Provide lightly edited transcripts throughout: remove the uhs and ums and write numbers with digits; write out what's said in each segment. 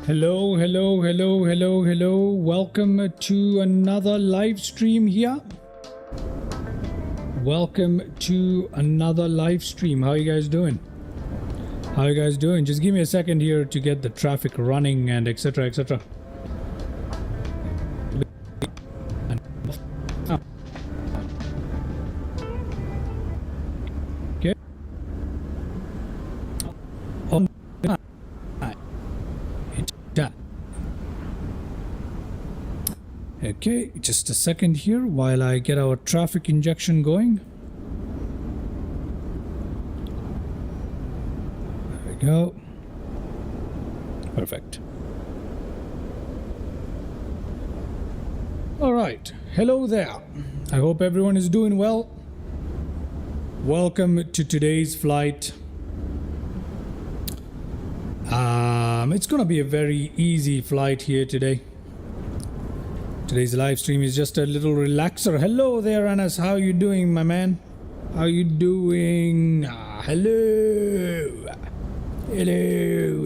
Hello, hello, hello, hello, hello. Welcome to another live stream here. Welcome to another live stream. How are you guys doing? How are you guys doing? Just give me a second here to get the traffic running and etc. etc. Okay. Okay, just a second here while I get our traffic injection going. There we go. Perfect. All right. Hello there. I hope everyone is doing well. Welcome to today's flight. It's gonna be a very easy flight here today. Today's live stream is just a little relaxer. Hello there, Anas. How are you doing, my man? How are you doing? Hello. Hello.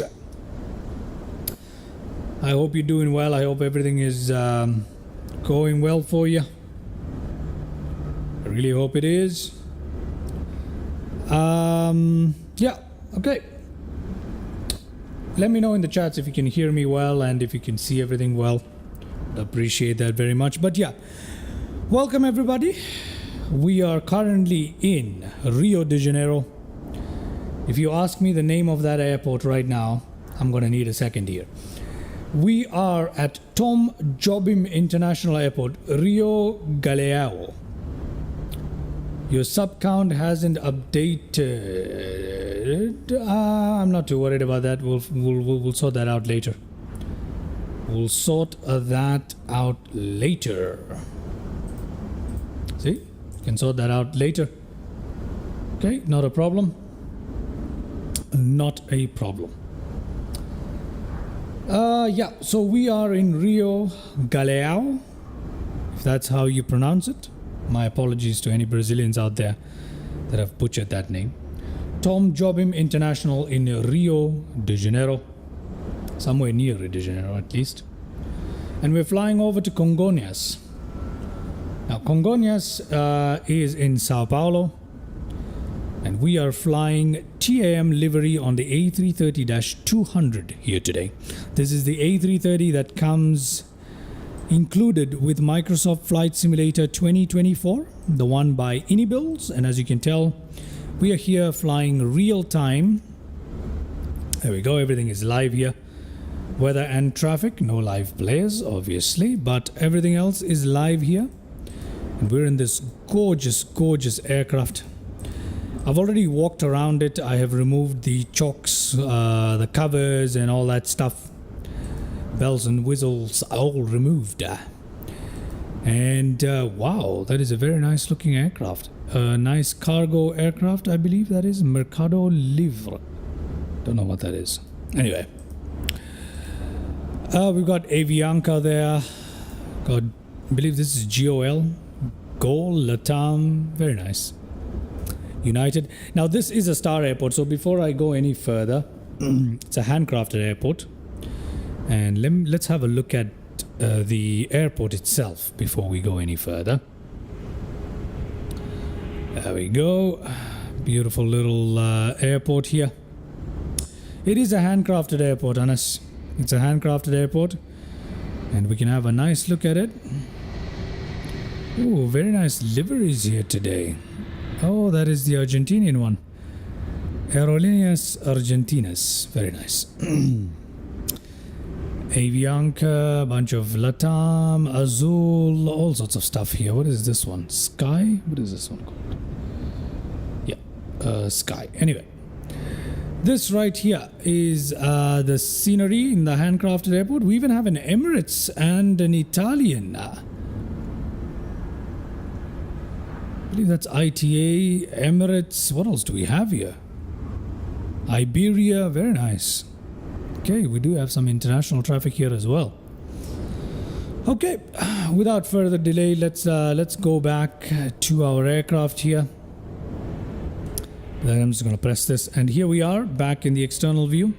I hope you're doing well. I hope everything is going well for you. I really hope it is. Yeah, okay. Let me know in the chats if you can hear me well and if you can see everything well. Appreciate that very much. But yeah, welcome everybody. We are currently in Rio de Janeiro. If you ask me the name of that airport right now, I'm gonna need a second here. We are at Tom Jobim International Airport, Rio Galeão. Your sub count hasn't updated. I'm not too worried about that. We'll sort that out later. We'll sort that out later. See? You can sort that out later. Okay, not a problem. Not a problem. Yeah, so we are in Rio Galeão, if that's how you pronounce it. My apologies to any Brazilians out there that have butchered that name. Tom Jobim International in Rio de Janeiro. Somewhere near Rio de Janeiro at least. And we're flying over to Congonhas. Now Congonhas is in Sao Paulo. And we are flying TAM livery on the A330-200 here today. This is the A330 that comes included with Microsoft Flight Simulator 2024, the one by Inibuilds. And as you can tell, we are here flying real time. There we go, everything is live here. Weather and traffic, no live players obviously, but everything else is live here. And we're in this gorgeous, gorgeous aircraft. I've already walked around it. I have removed the chocks, the covers and all that stuff. Bells and whistles all removed. And wow, that is a very nice looking aircraft. A nice cargo aircraft, I believe that is. Mercado Livre. Don't know what that is. Anyway. We've got Avianca there. I believe this is GOL. GOL, Latam. Very nice. United. Now this is a star airport, so before I go any further, it's a handcrafted airport. And let's have a look at the airport itself before we go any further. There we go. Beautiful little airport here. It is a handcrafted airport, Anas. It's a handcrafted airport. And we can have a nice look at it. Ooh, very nice liveries here today. Oh, that is the Argentinian one. Aerolíneas Argentinas. Very nice. Avianca, a bunch of Latam, Azul, all sorts of stuff here. What is this one? Sky? What is this one called? Yeah, Sky. Anyway, this right here is the scenery in the handcrafted airport. We even have an Emirates and an Italian. I believe that's ITA, Emirates. What else do we have here? Iberia. Very nice. Okay, we do have some international traffic here as well. Okay, without further delay, let's go back to our aircraft here. Then I'm just going to press this, and here we are back in the external view.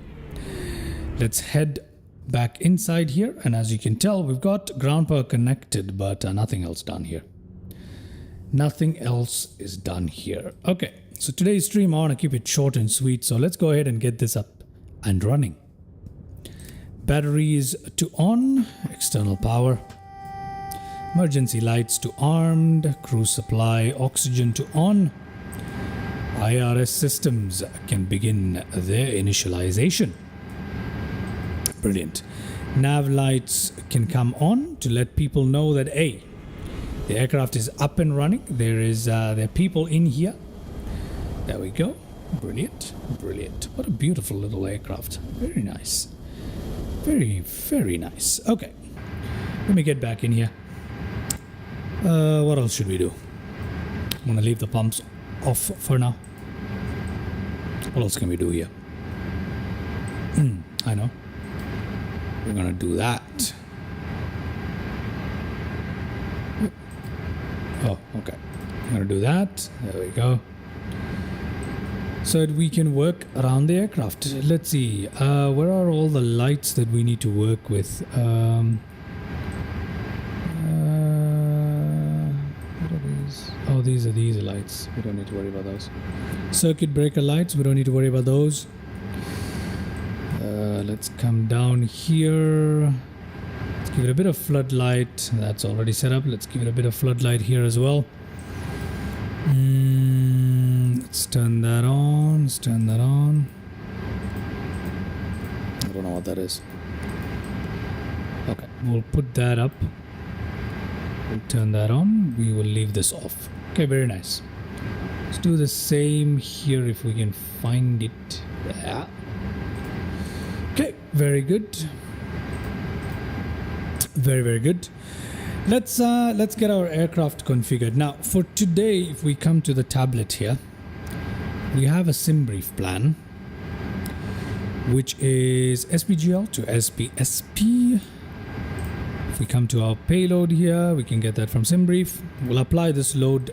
Let's head back inside here, and as you can tell, we've got ground power connected, but nothing else done here. Nothing else is done here. Okay, so today's stream, I want to keep it short and sweet, so let's go ahead and get this up and running. Batteries to on, external power, emergency lights to armed, cruise supply, oxygen to on. IRS systems can begin their initialization. Brilliant. Nav lights can come on to let people know that, hey, the aircraft is up and running. There are people in here. There we go. Brilliant. Brilliant. What a beautiful little aircraft. Very nice. Very, very nice. Okay. Let me get back in here. What else should we do? I'm going to leave the pumps off for now. What else can we do here? I know. We're going to do that. Oh, okay. I'm going to do that. There we go. So that we can work around the aircraft. Let's see. Where are all the lights that we need to work with? What are these? Oh, these are lights. We don't need to worry about those. Circuit breaker lights. We don't need to worry about those. Let's come down here. Let's give it a bit of floodlight. That's already set up. Let's give it a bit of floodlight here as well. Let's turn that on. Let's turn that on. I don't know what that is. Okay, we'll put that up. We'll turn that on. We will leave this off. Okay, very nice. Let's do the same here if we can find it. Yeah. Okay, very good. Very, very good. Let's get our aircraft configured. Now, for today, if we come to the tablet here, we have a sim brief plan, which is SPGL to SPSP. If we come to our payload here, we can get that from sim brief. We'll apply this load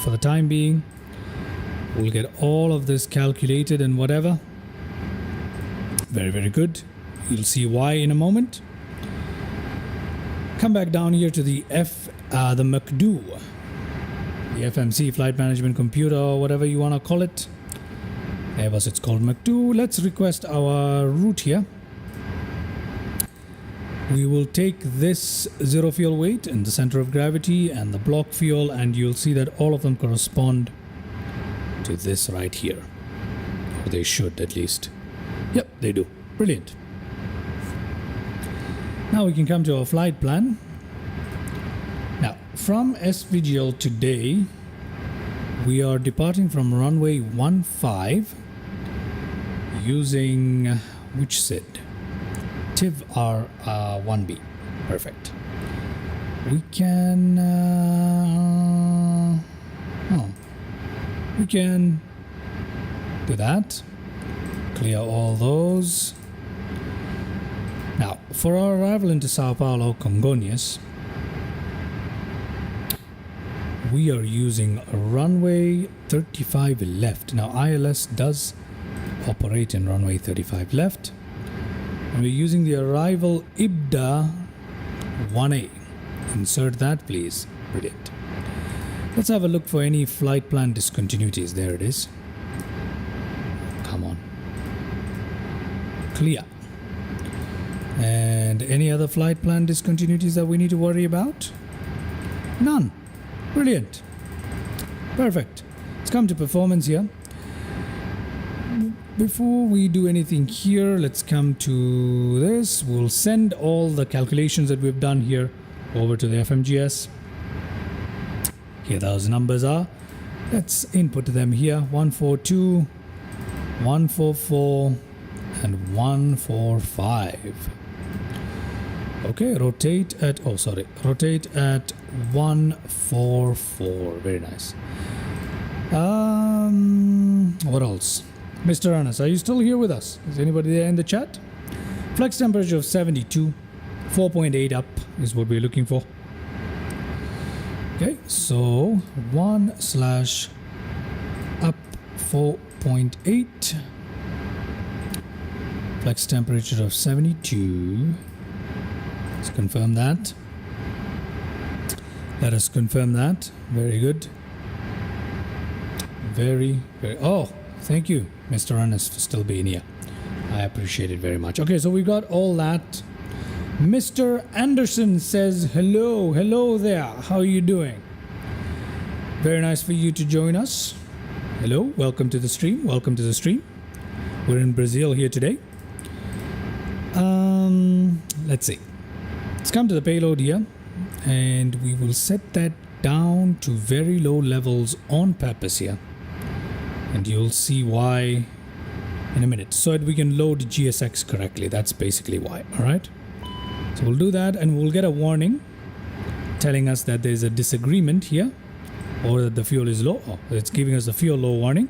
for the time being. We'll get all of this calculated and whatever. Very, very good. You'll see why in a moment. Come back down here to the MCDU, the FMC, Flight Management Computer, or whatever you want to call it. Airbus, it's called MCDU. Let's request our route here. We will take this zero fuel weight and the center of gravity and the block fuel, and you'll see that all of them correspond to this right here. Or they should, at least. Yep, they do. Brilliant. Now we can come to our flight plan. Now, from SVGL today, we are departing from runway 15 using which SID? TIV R1B. Perfect. We can we can do that. Clear all those. Now, for our arrival into Sao Paulo, Congonhas, we are using runway 35 left. Now, ILS does operate in runway 35 left. And we're using the arrival IBDA 1A. Insert that, please. Brilliant. Let's have a look for any flight plan discontinuities. There it is. Come on. Clear. And any other flight plan discontinuities that we need to worry about? None. Brilliant. Perfect. Let's come to performance here. Before we do anything here, let's come to this. We'll send all the calculations that we've done here over to the FMGS. Here those numbers are. Let's input them here. 142, 144, and 145. Okay, rotate at, rotate at 144. Very nice. What else? Mr. Anas, are you still here with us? Is anybody there in the chat? Flex temperature of 72, 4.8 up is what we're looking for. Okay, so 1/up 4.8. Flex temperature of 72. Let's confirm that. Let us confirm that. Very good. Very. Oh, thank you, Mr. Ernest, for still being here. I appreciate it very much. Okay, so we got all that. Mr. Anderson says hello. Hello there. How are you doing? Very nice for you to join us. Hello. Welcome to the stream. Welcome to the stream. We're in Brazil here today. Let's see. Let's come to the payload here. And we will set that down to very low levels on purpose here. And you'll see why in a minute. So that we can load GSX correctly. That's basically why. Alright. So we'll do that and we'll get a warning telling us that there's a disagreement here. Or that the fuel is low. Oh, it's giving us the fuel low warning.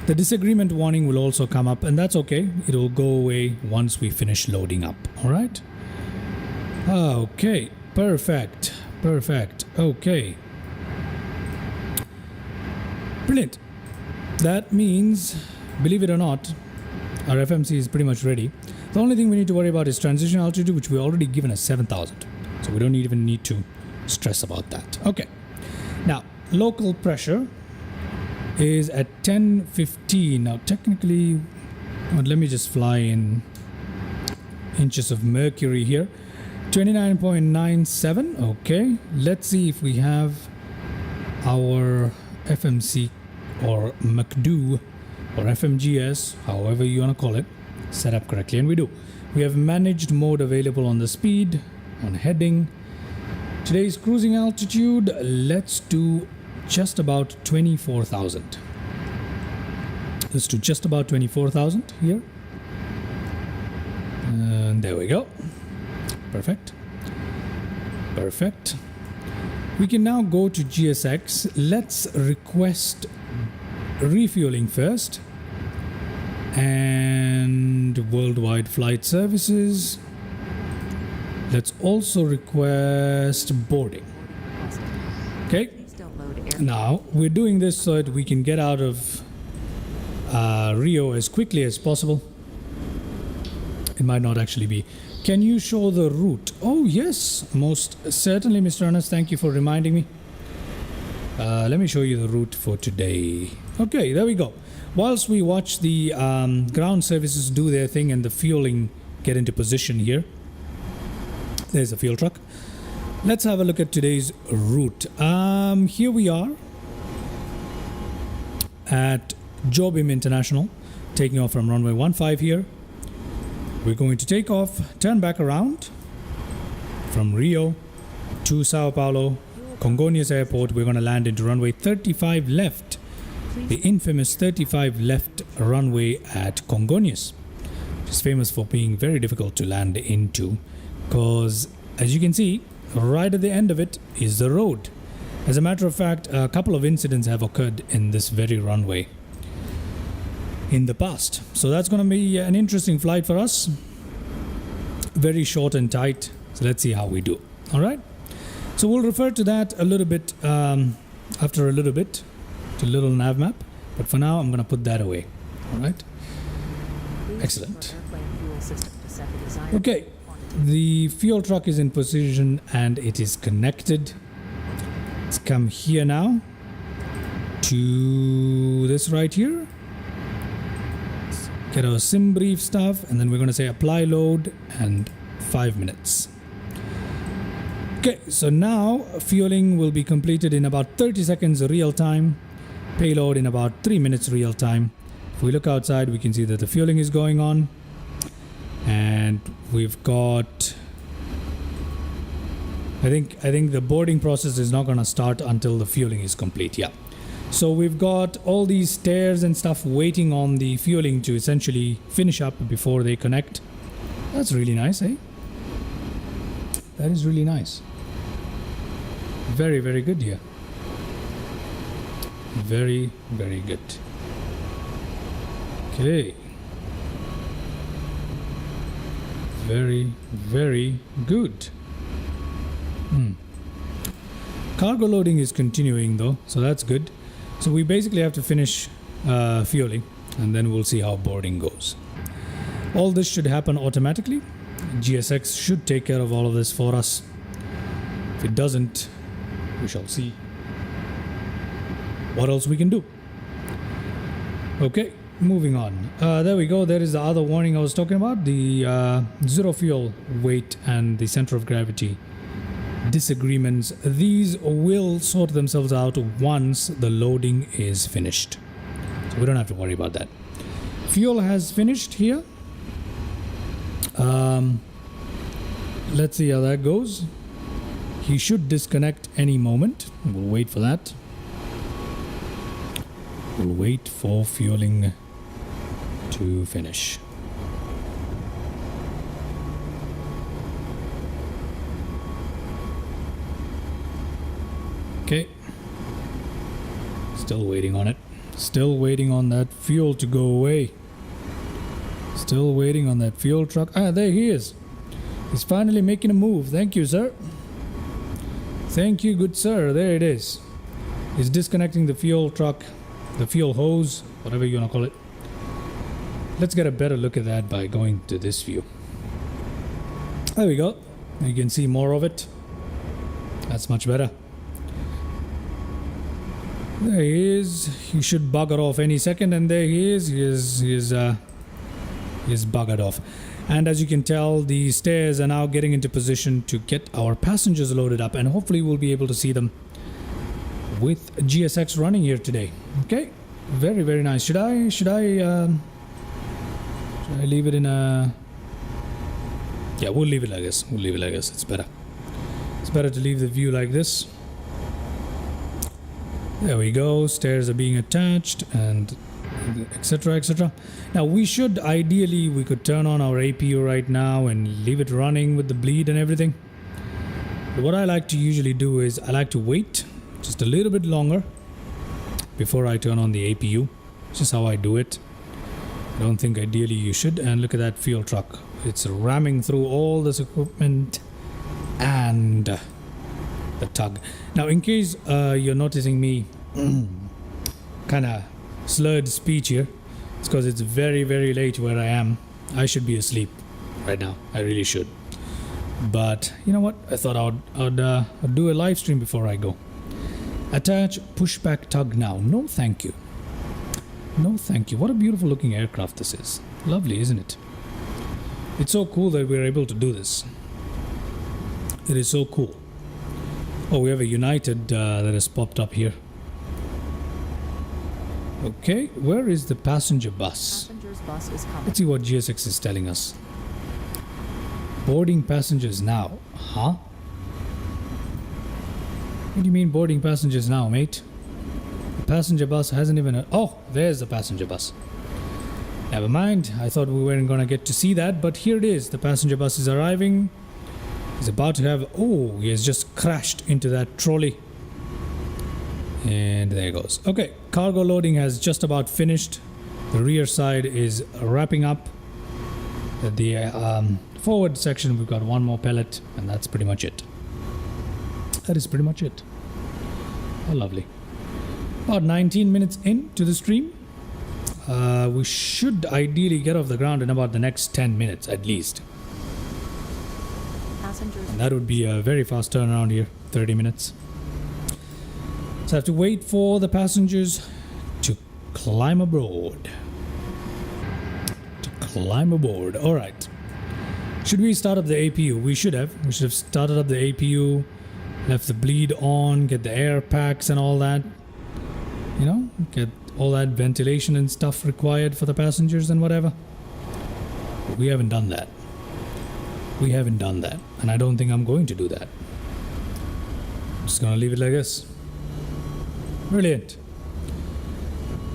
The disagreement warning will also come up, and that's okay. It will go away once we finish loading up. Alright. Okay. Perfect. Perfect. Okay. Brilliant. That means, believe it or not, our FMC is pretty much ready. The only thing we need to worry about is transition altitude, which we already given as 7,000. So we don't even need to stress about that. Okay. Now, local pressure is at 1015. Now, technically, well, let me just fly in inches of mercury here. 29.97. Okay. Let's see if we have our FMC or McDo or FMGS, however you want to call it, set up correctly. And we do. We have managed mode available on the speed, on heading. Today's cruising altitude, let's do just about 24,000. Let's do just about 24,000 here. And there we go. Perfect. Perfect. We can now go to GSX. Let's request refueling first. And worldwide flight services. Let's also request boarding. Okay. Now, we're doing this so that we can get out of Rio as quickly as possible. It might not actually be. Can you show the route? Oh, yes, most certainly, Mr. Ernest. Thank you for reminding me. Let me show you the route for today. Okay, there we go. Whilst we watch the ground services do their thing and the fueling get into position here. There's a fuel truck. Let's have a look at today's route. Here we are at Jobim International, taking off from runway 15 here. We're going to take off, turn back around from Rio to Sao Paulo, Congonhas Airport. We're going to land into runway 35 left, the infamous 35 left runway at Congonhas, which is famous for being very difficult to land into because, as you can see, right at the end of it is the road. As a matter of fact, a couple of incidents have occurred in this very runway in the past. So that's going to be an interesting flight for us. Very short and tight. So let's see how we do. All right. So we'll refer to that a little bit after a little bit, to little nav map. But for now, I'm going to put that away. All right. Excellent. Okay. The fuel truck is in position and it is connected. Let's come here now to this right here. Get our sim brief stuff, and then we're going to say apply load and 5 minutes. Okay, so now fueling will be completed in about 30 seconds real time. Payload in about 3 minutes real time. If we look outside, we can see that the fueling is going on. And we've got, I think the boarding process is not going to start until the fueling is complete. Yeah. So we've got all these stairs and stuff waiting on the fueling to essentially finish up before they connect. That's really nice, eh? That is really nice. Very, very good here. Very, very good. Okay. Very, very good. Cargo loading is continuing though, so that's good. So we basically have to finish fueling and then we'll see how boarding goes. All this should happen automatically. GSX should take care of all of this for us. If it doesn't, we shall see what else we can do. Okay, moving on. There we go. There is the other warning I was talking about. The zero fuel weight and the center of gravity disagreements. These will sort themselves out once the loading is finished. So we don't have to worry about that. Fuel has finished here. Let's see how that goes. He should disconnect any moment. We'll wait for that. We'll wait for fueling to finish. Okay. Still waiting on it. Still waiting on that fuel to go away. Still waiting on that fuel truck. Ah, there he is. He's finally making a move. Thank you, sir. Thank you, good sir. There it is. He's disconnecting the fuel truck, the fuel hose, whatever you want to call it. Let's get a better look at that by going to this view. There we go. You can see more of it. That's much better. There he is. He should bugger off any second, and there he is. He is buggered off. And as you can tell, the stairs are now getting into position to get our passengers loaded up, and hopefully we'll be able to see them with GSX running here today. Okay, very, very nice. Should I leave it in a... Yeah, we'll leave it like this. We'll leave it like this. It's better. It's better to leave the view like this. There we go. Stairs are being attached and etc, etc. Now we should ideally, we could turn on our APU right now and leave it running with the bleed and everything. But what I like to usually do is I like to wait just a little bit longer before I turn on the APU. It's just how I do it. I don't think ideally you should. And look at that fuel truck. It's ramming through all this equipment and the tug. Now in case you're noticing me kind of slurred speech here, it's because it's very, very late where I am. I should be asleep right now. I really should. But you know what? I thought I'd do a live stream before I go. Attach pushback tug now. No thank you. No thank you. What a beautiful looking aircraft this is. Lovely, isn't it? It's so cool that we're able to do this. It is so cool. Oh, we have a United that has popped up here. Okay, where is the passenger bus? Passenger's bus is coming. Let's see what GSX is telling us. Boarding passengers now. Huh? What do you mean boarding passengers now, mate? The passenger bus hasn't even... Oh, there's the passenger bus. Never mind. I thought we weren't going to get to see that, but here it is. The passenger bus is arriving. He's about to have... Oh, he has just crashed into that trolley. And there it goes. Okay, cargo loading has just about finished. The rear side is wrapping up. The forward section, we've got one more pellet, and that's pretty much it. That is pretty much it. Oh, lovely. About 19 minutes into the stream. We should ideally get off the ground in about the next 10 minutes at least. Passengers. And that would be a very fast turnaround here, 30 minutes. So I have to wait for the passengers to climb aboard. All right. Should we start up the APU? We should have. We should have started up the APU, left the bleed on, get the air packs and all that. You know, get all that ventilation and stuff required for the passengers and whatever. But we haven't done that. We haven't done that. And I don't think I'm going to do that. I'm just going to leave it like this. Brilliant.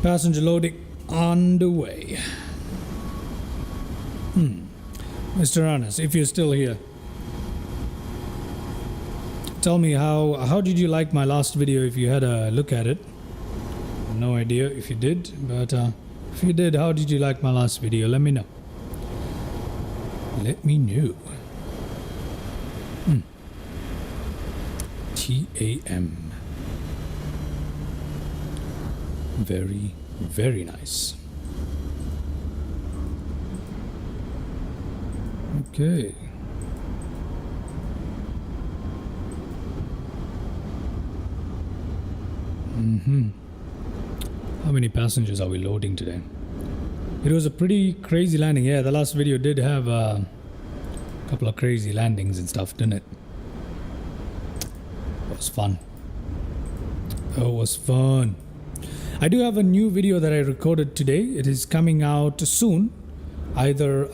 Passenger loading underway. Mr. Anas, if you're still here, tell me how did you like my last video if you had a look at it? No idea if you did, but if you did, how did you like my last video? Let me know. Let me know. TAM. Very, very nice. Okay. How many passengers are we loading today? It was a pretty crazy landing. Yeah, the last video did have a couple of crazy landings and stuff, didn't it? It was fun. Oh, it was fun. I do have a new video that I recorded today. It is coming out soon. Either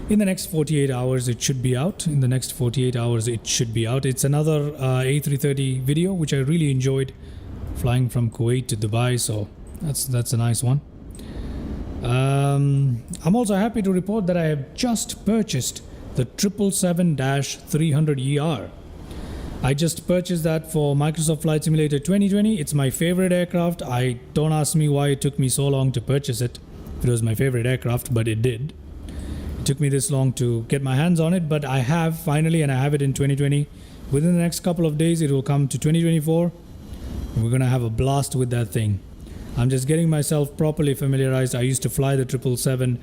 in the next 48 hours it should be out. In the next 48 hours it should be out. It's another A330 video, which I really enjoyed, flying from Kuwait to Dubai. So that's a nice one. I'm also happy to report that I have just purchased the 777-300ER. I just purchased that for Microsoft Flight Simulator 2020. It's my favorite aircraft. Don't ask me why it took me so long to purchase it. It was my favorite aircraft, but it did. It took me this long to get my hands on it, but I have finally, and I have it in 2020. Within the next couple of days, it will come to 2024. And we're gonna have a blast with that thing. I'm just getting myself properly familiarized. I used to fly the 777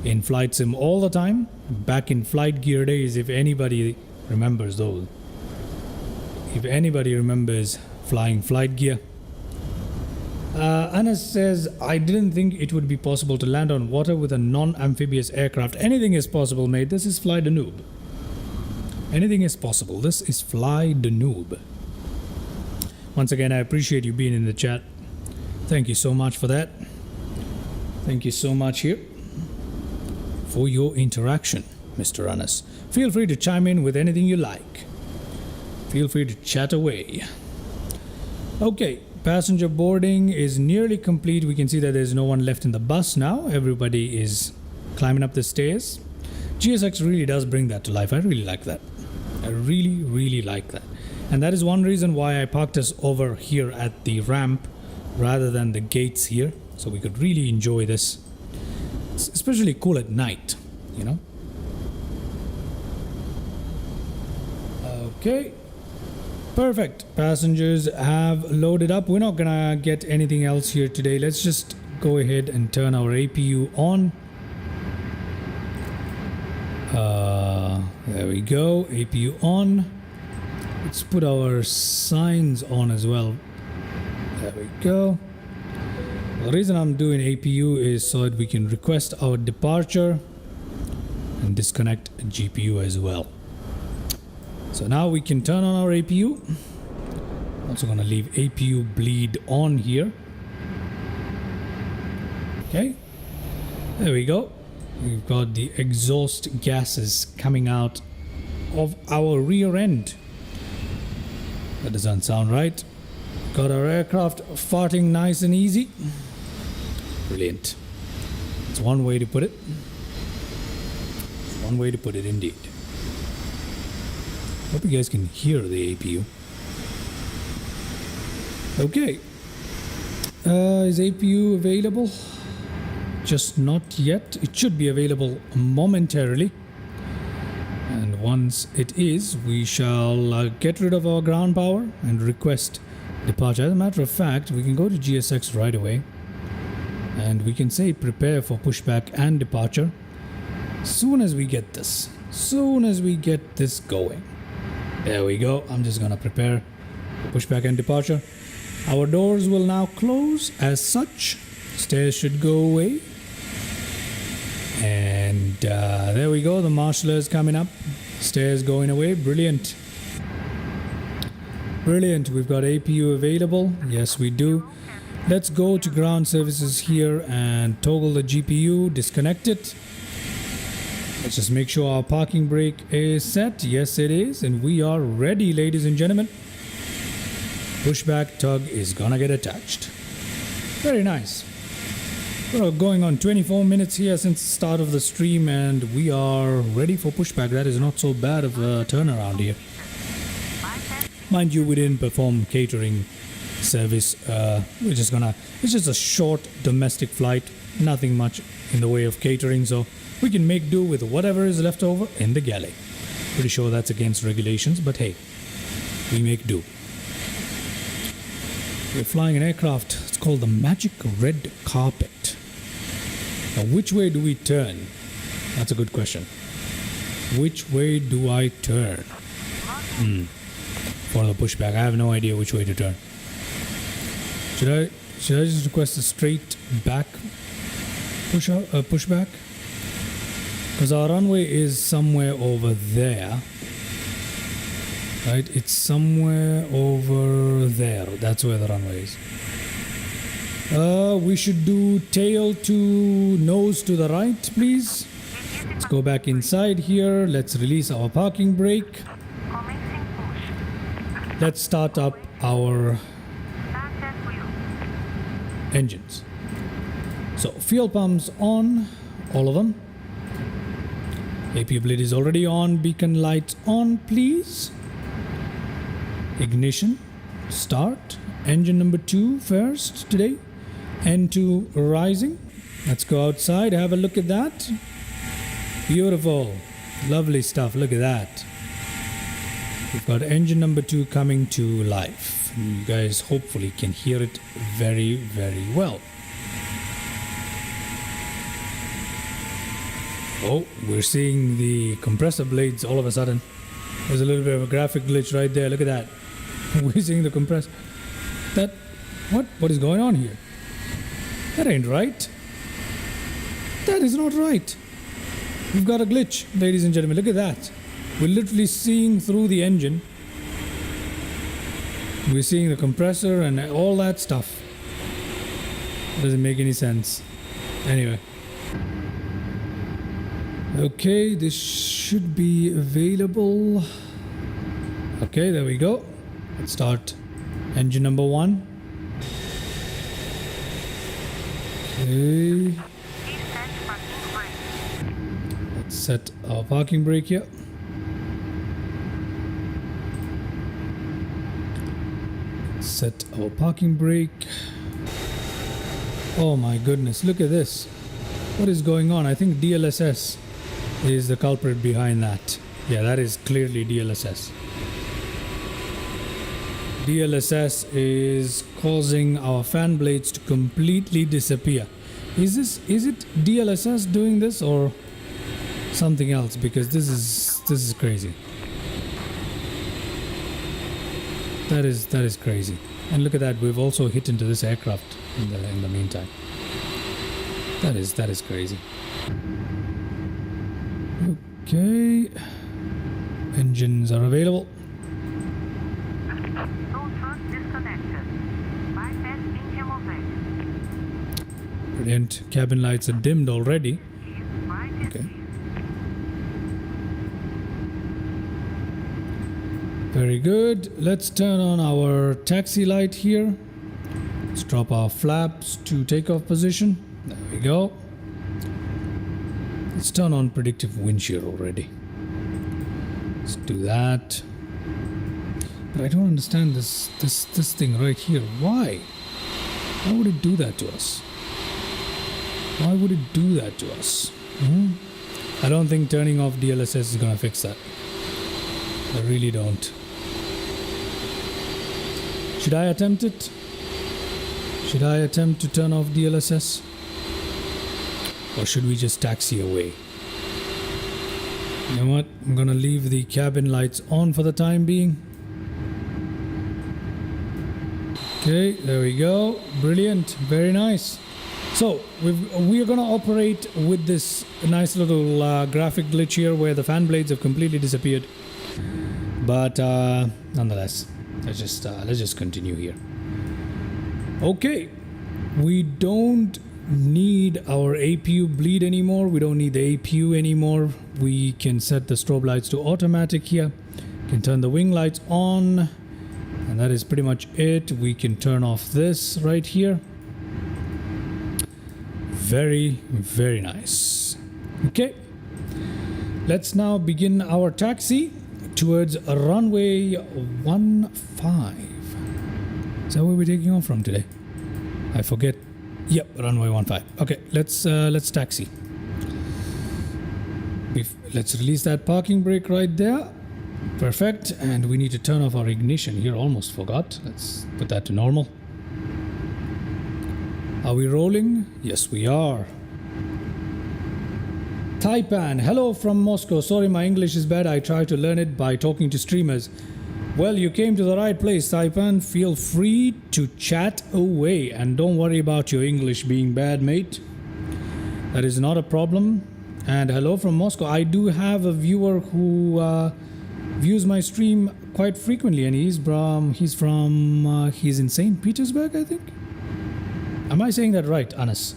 in flight sim all the time, back in flight gear days, if anybody remembers those. If anybody remembers flying flight gear. Anas says, I didn't think it would be possible to land on water with a non-amphibious aircraft. Anything is possible, mate. This is Fly the Noob. Anything is possible. This is Fly the Noob. Once again, I appreciate you being in the chat. Thank you so much for that. Thank you so much here for your interaction, Mr. Anas. Feel free to chime in with anything you like. Feel free to chat away. Okay, passenger boarding is nearly complete. We can see that there's no one left in the bus now. Everybody is climbing up the stairs. GSX really does bring that to life. I really like that. I really, really like that. And that is one reason why I parked us over here at the ramp rather than the gates here, so we could really enjoy this. It's especially cool at night, you know. Okay, perfect. Passengers have loaded up. We're not gonna get anything else here today. Let's just go ahead and turn our APU on. There we go, APU on. Let's put our signs on as well. There we go. The reason I'm doing APU is so that we can request our departure and disconnect GPU as well. So now we can turn on our APU. Also gonna leave APU bleed on here. Okay, there we go. We've got the exhaust gases coming out of our rear end. That doesn't sound right. Got our aircraft farting nice and easy. Brilliant. It's one way to put it. It's one way to put it indeed. Hope you guys can hear the APU. Okay. Is APU available? Just not yet. It should be available momentarily. And once it is, we shall get rid of our ground power and request departure. As a matter of fact, we can go to GSX right away and we can say prepare for pushback and departure soon as we get this. Soon as we get this going. There we go. I'm just gonna prepare for pushback and departure. Our doors will now close as such. Stairs should go away. And there we go. The marshaller is coming up. Stairs going away. Brilliant. Brilliant. We've got APU available. Yes, we do. Let's go to ground services here and toggle the GPU, disconnect it. Let's just make sure our parking brake is set. Yes, it is. And we are ready, ladies and gentlemen. Pushback tug is gonna get attached. Very nice. We're going on 24 minutes here since the start of the stream and we are ready for pushback. That is not so bad of a turnaround here. Mind you, we didn't perform catering service. It's just a short domestic flight. Nothing much in the way of catering, so we can make do with whatever is left over in the galley. Pretty sure that's against regulations, but hey, we make do. We're flying an aircraft. It's called the Magic Red Carpet. Now, which way do we turn? That's a good question. Which way do I turn? For the pushback, I have no idea which way to turn. Should I just request a straight back pushback? Because our runway is somewhere over there. Right, it's somewhere over there. That's where the runway is. We should do tail to nose to the right, please. Let's go back inside here. Let's release our parking brake. Let's start up our engines. So fuel pumps on, all of them. APU bleed is already on. Beacon lights on, please. Ignition, start. Engine number 2 first today. N2 rising. Let's go outside, have a look at that. Beautiful, lovely stuff. Look at that. We've got engine number 2 coming to life. You guys hopefully can hear it very, very well. Oh, we're seeing the compressor blades all of a sudden. There's a little bit of a graphic glitch right there. Look at that. We're seeing the compressor. What is going on here? That ain't right. That is not right. We've got a glitch, ladies and gentlemen. Look at that. We're literally seeing through the engine. We're seeing the compressor and all that stuff. Doesn't make any sense. Anyway. Okay, this should be available. Okay, there we go. Let's start engine number 1. Okay. Let's set our parking brake here. Set our parking brake. Oh my goodness, look at this. What is going on? I think DLSS is the culprit behind that. Yeah, that is clearly DLSS. DLSS is causing our fan blades to completely disappear. Is it DLSS doing this or something else? Because this is crazy. That is crazy. And look at that, we've also hit into this aircraft in the meantime. That is crazy. Okay. Engines are available. Brilliant. Cabin lights are dimmed already. Okay. Very good. Let's turn on our taxi light here. Let's drop our flaps to takeoff position. There we go. Let's turn on predictive wind shear already. Let's do that. But I don't understand this thing right here. Why? Why would it do that to us? Why would it do that to us? I don't think turning off DLSS is gonna fix that. I really don't. Should I attempt it? Should I attempt to turn off DLSS? Or should we just taxi away? You know what? I'm gonna leave the cabin lights on for the time being. Okay, there we go. Brilliant. Very nice. So we are going to operate with this nice little graphic glitch here where the fan blades have completely disappeared. But nonetheless, let's just continue here. Okay, we don't need our APU bleed anymore. We don't need the APU anymore. We can set the strobe lights to automatic here. Can turn the wing lights on, and that is pretty much it. We can turn off this right here. Very, very nice. Okay, let's now begin our taxi towards runway 15. Is that where we're taking off from today? I forget. Yep, runway 15. Okay, let's taxi. Let's release that parking brake right there. Perfect. And we need to turn off our ignition here. Almost forgot. Let's put that to normal. Are we rolling? Yes, we are. Taipan, hello from Moscow. Sorry, my English is bad. I try to learn it by talking to streamers. Well, you came to the right place, Taipan. Feel free to chat away and don't worry about your English being bad, mate. That is not a problem. And hello from Moscow. I do have a viewer who views my stream quite frequently, and he's in St. Petersburg, I think. Am I saying that right, Anas?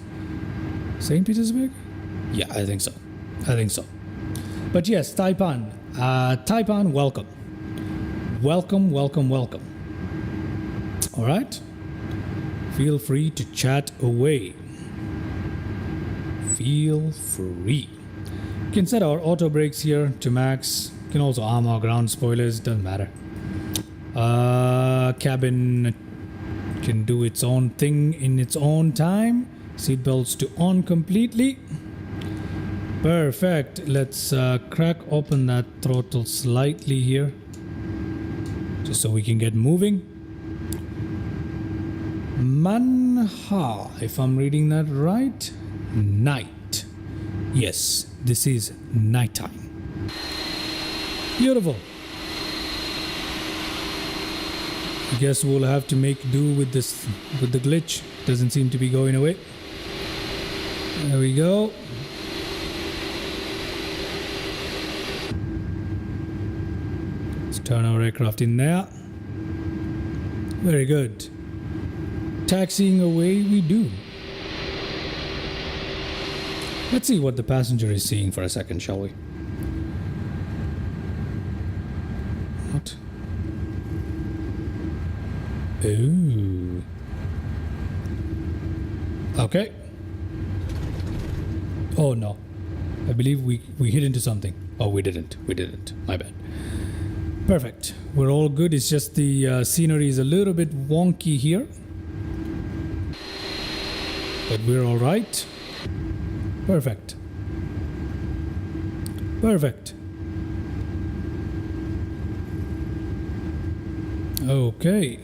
St. Petersburg? Yeah, I think so. But yes, Taipan. Taipan, welcome. Welcome. All right. Feel free to chat away. Feel free. You can set our auto brakes here to max. You can also arm our ground spoilers. Doesn't matter. Cabin can do its own thing in its own time. Seatbelts to on completely. Perfect. Let's crack open that throttle slightly here, just so we can get moving. Manha, if I'm reading that right. Night. Yes, this is nighttime. Beautiful. I guess we'll have to make do with this, with the glitch. Doesn't seem to be going away. There we go. Let's turn our aircraft in there. Very good. Taxiing away we do. Let's see what the passenger is seeing for a second, shall we? What? Ooh. Okay. Oh no. I believe we hit into something. Oh, we didn't. My bad. Perfect. We're all good. It's just the scenery is a little bit wonky here. But we're all right. Perfect. Okay.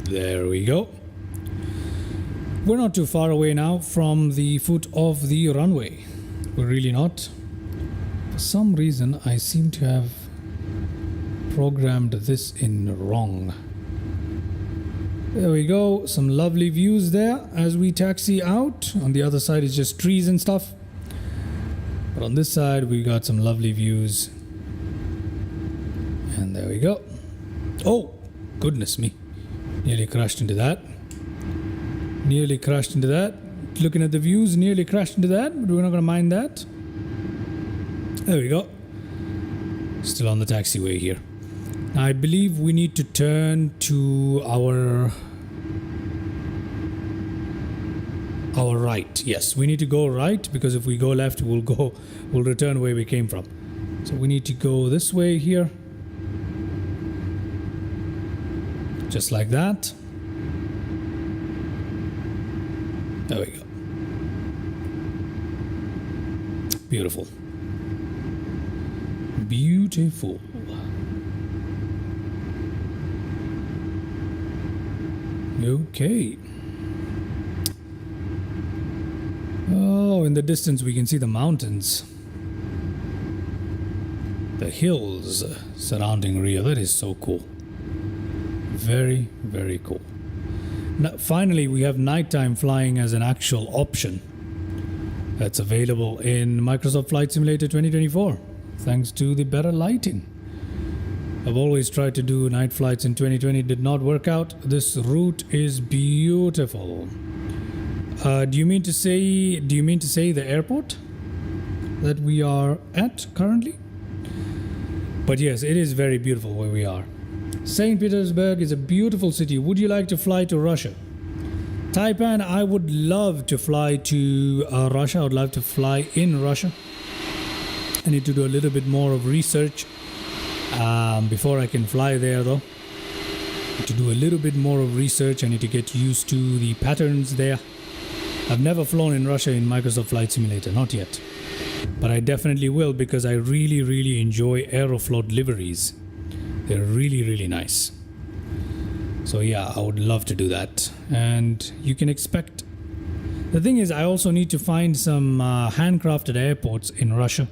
There we go. We're not too far away now from the foot of the runway. We're really not. For some reason, I seem to have programmed this in wrong. There we go. Some lovely views there as we taxi out. On the other side is just trees and stuff. But on this side, we got some lovely views. And there we go. Oh, goodness me. Nearly crashed into that. Looking at the views, nearly crashed into that, but we're not going to mind that. There we go. Still on the taxiway here. Now, I believe we need to turn to our right. Yes, we need to go right, because if we go left, we'll return where we came from. So we need to go this way here. Just like that. There we go. Beautiful. Okay. Oh, in the distance we can see the mountains. The hills surrounding Rio. That is so cool. Very, very cool. Now, finally, we have nighttime flying as an actual option. That's available in Microsoft Flight Simulator 2024, thanks to the better lighting. I've always tried to do night flights in 2020, did not work out. This route is beautiful. Do you mean to say the airport that we are at currently? But yes, it is very beautiful where we are. St. Petersburg is a beautiful city. Would you like to fly to Russia? Taipan, I would love to fly to Russia. I would love to fly in Russia. I need to do a little bit more of research before I can fly there, though. I need to do a little bit more of research. I need to get used to the patterns there. I've never flown in Russia in Microsoft Flight Simulator, not yet. But I definitely will, because I really, really enjoy Aeroflot liveries. They're really, really nice. So yeah, I would love to do that. And you can expect The thing is, I also need to find some handcrafted airports in Russia,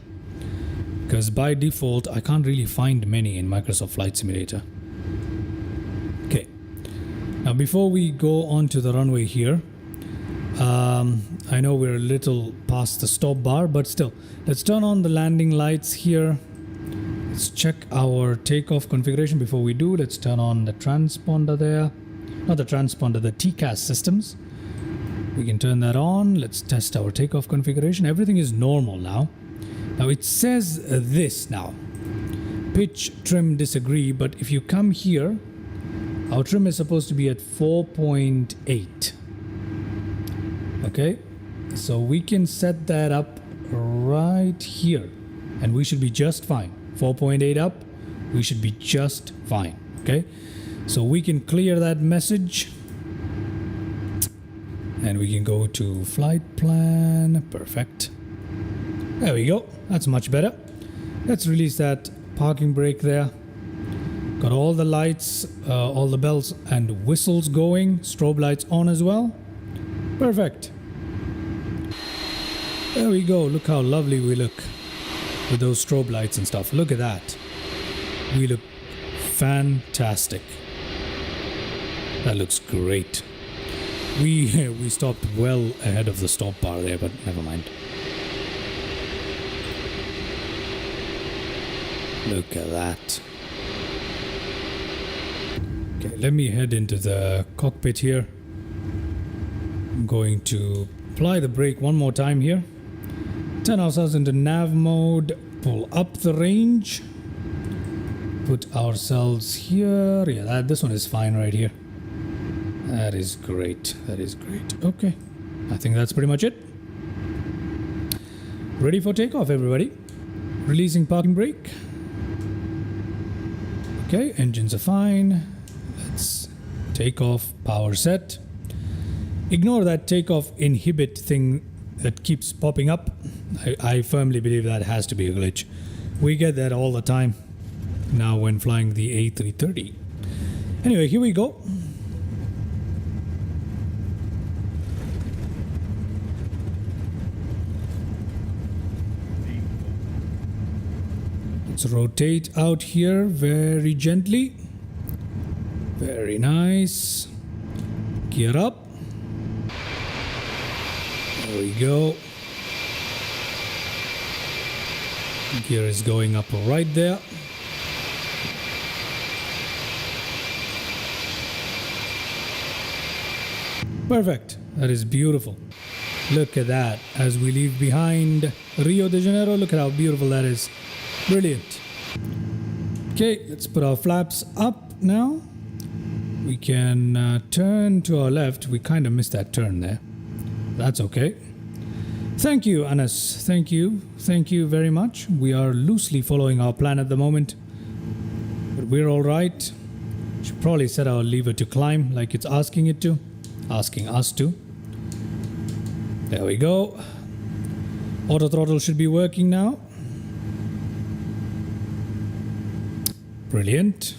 because by default I can't really find many in Microsoft Flight Simulator. Okay, now before we go on to the runway here, I know we're a little past the stop bar, but still, let's turn on the landing lights here. Let's check our takeoff configuration before we do. Let's turn on the transponder there. Not the transponder, the TCAS systems. We can turn that on. Let's test our takeoff configuration. Everything is normal now. Now it says this now. Pitch, trim, disagree. But if you come here, our trim is supposed to be at 4.8. Okay, so we can set that up right here and we should be just fine. 4.8 up, we should be just fine. Okay, so we can clear that message and we can go to flight plan. Perfect. There we go. That's much better. Let's release that parking brake there. Got all the lights, all the bells and whistles going. Strobe lights on as well. Perfect. There we go. Look how lovely we look with those strobe lights and stuff. Look at that. We look fantastic. That looks great. We stopped well ahead of the stop bar there, but never mind. Look at that. Okay, let me head into the cockpit here. I'm going to apply the brake one more time here. Turn ourselves into nav mode. Pull up the range. Put ourselves here. Yeah, this one is fine right here. That is great. That is great. Okay. I think that's pretty much it. Ready for takeoff, everybody. Releasing parking brake. Okay, engines are fine. Let's take off, power set. Ignore that takeoff inhibit thing that keeps popping up. I firmly believe that has to be a glitch. We get that all the time now when flying the A330. Anyway, here we go. Let's rotate out here very gently. Very nice. Gear up. There we go. Gear is going up right there. Perfect. That is beautiful. Look at that. As we leave behind Rio de Janeiro, look at how beautiful that is. Brilliant. Okay, let's put our flaps up now. We can turn to our left. We kind of missed that turn there. That's okay. Thank you, Anas. Thank you. Thank you very much. We are loosely following our plan at the moment, but we're all right. Should probably set our lever to climb like it's asking it to. Asking us to. There we go. Auto throttle should be working now. Brilliant.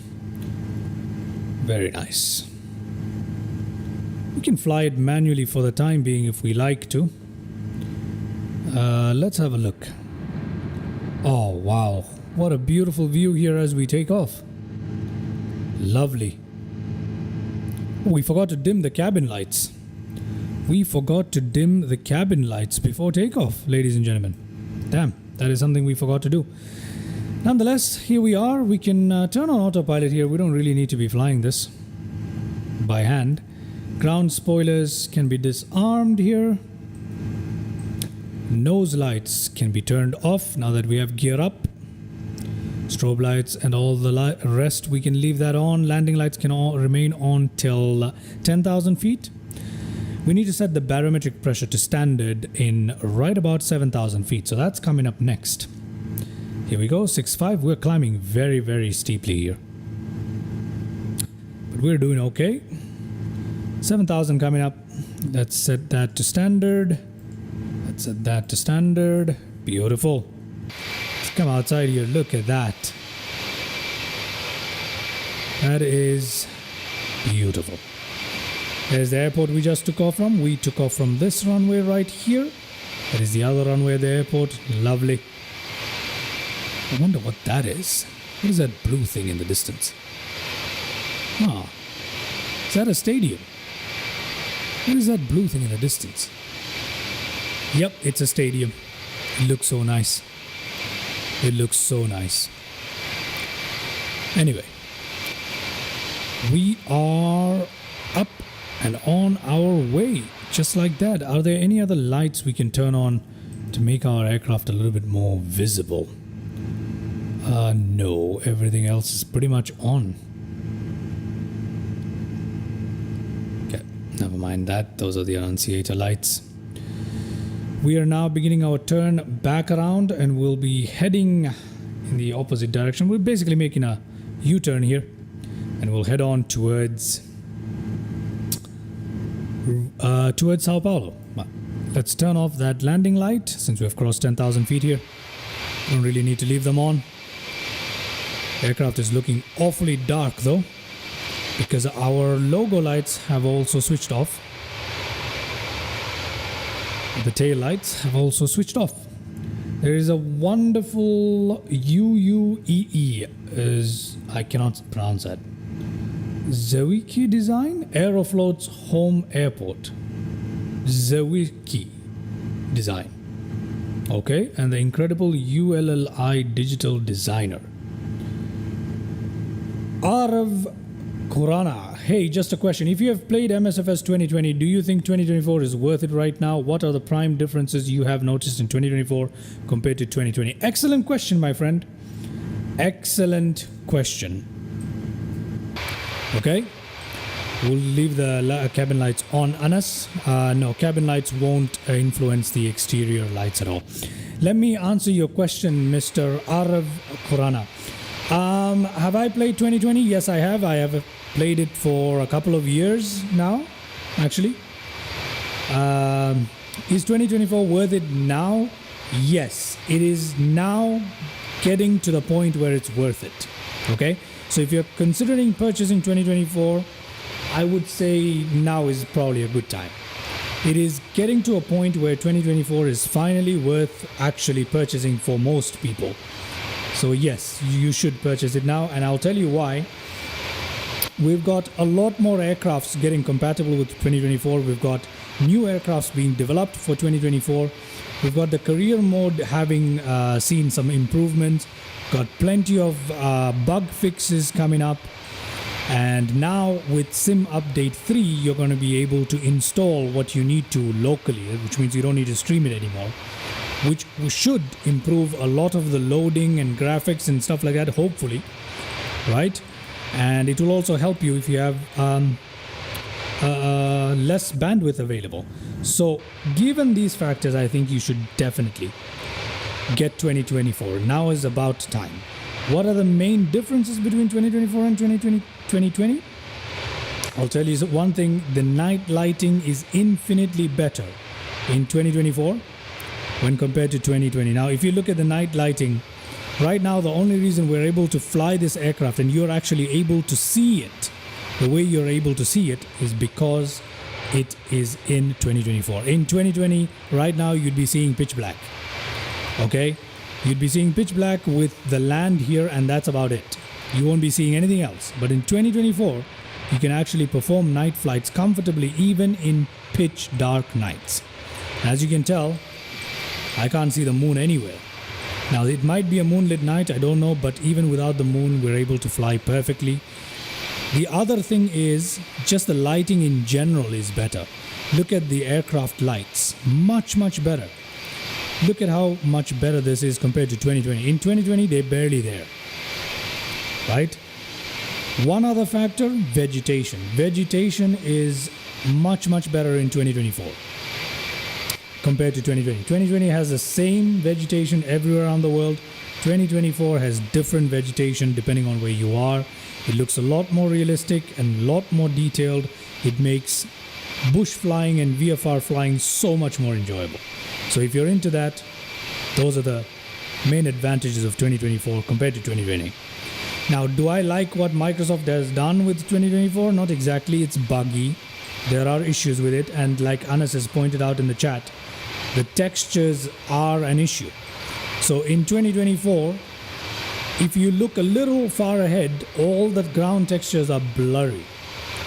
Very nice. We can fly it manually for the time being if we like to. Let's have a look. Oh, wow. What a beautiful view here as we take off. Lovely. We forgot to dim the cabin lights. We forgot to dim the cabin lights before takeoff, ladies and gentlemen. Damn, that is something we forgot to do. Nonetheless, here we are. We can turn on autopilot here. We don't really need to be flying this by hand. Ground spoilers can be disarmed here. Nose lights can be turned off now that we have gear up. Strobe lights and all the rest, we can leave that on. Landing lights can all remain on till 10,000 feet. We need to set the barometric pressure to standard in right about 7,000 feet. So that's coming up next. Here we go, 6.5. We're climbing very, very steeply here. But we're doing okay. 7,000 coming up. Let's set that to standard. Let's set that to standard. Beautiful. Let's come outside here. Look at that. That is beautiful. There's the airport we just took off from. We took off from this runway right here. That is the other runway at the airport. Lovely. I wonder what that is. What is that blue thing in the distance? Ah, is that a stadium? What is that blue thing in the distance? Yep, it's a stadium. It looks so nice. It looks so nice. Anyway, we are up and on our way, just like that. Are there any other lights we can turn on to make our aircraft a little bit more visible? No, everything else is pretty much on. Okay, never mind that. Those are the annunciator lights. We are now beginning our turn back around and we'll be heading in the opposite direction. We're basically making a U-turn here and we'll head on towards Sao Paulo. Let's turn off that landing light since we've crossed 10,000 feet here. Don't really need to leave them on. The aircraft is looking awfully dark though, because our logo lights have also switched off. The tail lights have also switched off. There is a wonderful UUEE, I cannot pronounce that. Zawiki design? Aeroflot's home airport. Zawiki design. Okay, and the incredible ULLI digital designer. Arav Kurana. Hey, just a question. If you have played MSFS 2020, do you think 2024 is worth it right now? What are the prime differences you have noticed in 2024 compared to 2020? Excellent question, my friend. Excellent question. Okay. We'll leave the cabin lights on, Anas. No, cabin lights won't influence the exterior lights at all. Let me answer your question, Mr. Arav Kurana. Have I played 2020? Yes, I have. I have played it for a couple of years now, actually. Is 2024 worth it now? Yes, it is now getting to the point where it's worth it. Okay, so if you're considering purchasing 2024, I would say now is probably a good time. It is getting to a point where 2024 is finally worth actually purchasing for most people. So yes, you should purchase it now, and I'll tell you why. We've got a lot more aircrafts getting compatible with 2024. We've got new aircrafts being developed for 2024. We've got the career mode having seen some improvements. Got plenty of bug fixes coming up. And now with Sim Update 3, you're going to be able to install what you need to locally, which means you don't need to stream it anymore, which should improve a lot of the loading and graphics and stuff like that, hopefully, right? And it will also help you if you have less bandwidth available. So given these factors, I think you should definitely get 2024. Now is about time. What are the main differences between 2024 and 2020? I'll tell you one thing. The night lighting is infinitely better in 2024 when compared to 2020. Now, if you look at the night lighting, right now the only reason we're able to fly this aircraft and you're actually able to see it the way you're able to see it is because it is in 2024. In 2020, right now you'd be seeing pitch black. Okay? You'd be seeing pitch black with the land here, and that's about it. You won't be seeing anything else. But in 2024, you can actually perform night flights comfortably even in pitch dark nights. As you can tell, I can't see the moon anywhere. Now, it might be a moonlit night, I don't know, but even without the moon, we're able to fly perfectly. The other thing is, just the lighting in general is better. Look at the aircraft lights. Much, much better. Look at how much better this is compared to 2020. In 2020, they're barely there. Right? One other factor, vegetation. Vegetation is much, much better in 2024 compared to 2020. 2020 has the same vegetation everywhere around the world. 2024 has different vegetation depending on where you are. It looks a lot more realistic and a lot more detailed. It makes bush flying and VFR flying so much more enjoyable. So if you're into that, those are the main advantages of 2024 compared to 2020. Now, do I like what Microsoft has done with 2024? Not exactly. It's buggy. There are issues with it, and like Anas has pointed out in the chat, the textures are an issue. So in 2024, if you look a little far ahead, all the ground textures are blurry.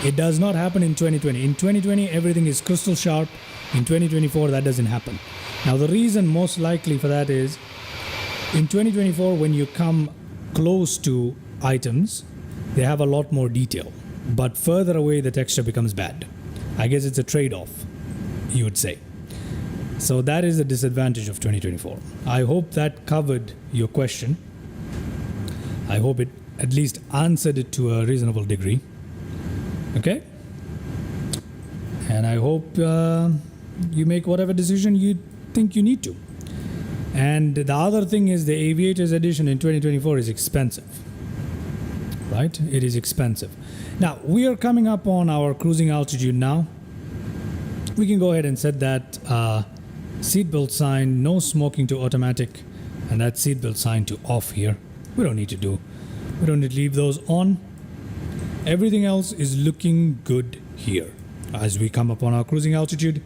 It does not happen in 2020. In 2020, everything is crystal sharp. In 2024, that doesn't happen. Now, the reason most likely for that is, in 2024, when you come close to items, they have a lot more detail. But further away, the texture becomes bad. I guess it's a trade-off, you would say. So that is the disadvantage of 2024. I hope that covered your question. I hope it at least answered it to a reasonable degree. Okay? And I hope you make whatever decision you think you need to. And the other thing is the Aviators edition in 2024 is expensive. Right? It is expensive. Now, we are coming up on our cruising altitude now. We can go ahead and set that seatbelt sign, no smoking to automatic, and that seatbelt sign to off here. We don't need to leave those on. Everything else is looking good here as we come up on our cruising altitude.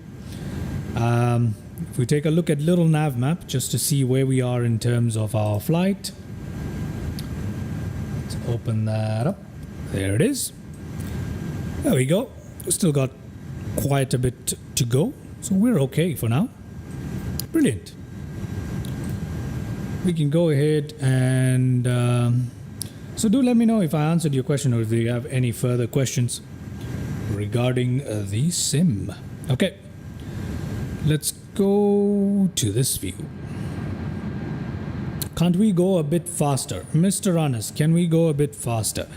If we take a look at little nav map just to see where we are in terms of our flight. Let's open that up. There it is. There we go. We still got quite a bit to go, so we're okay for now. Brilliant. We can go ahead and so do let me know if I answered your question or if you have any further questions regarding the sim. Okay, let's go to this view. Can't we go a bit faster? Mr. Anas, can we go a bit faster?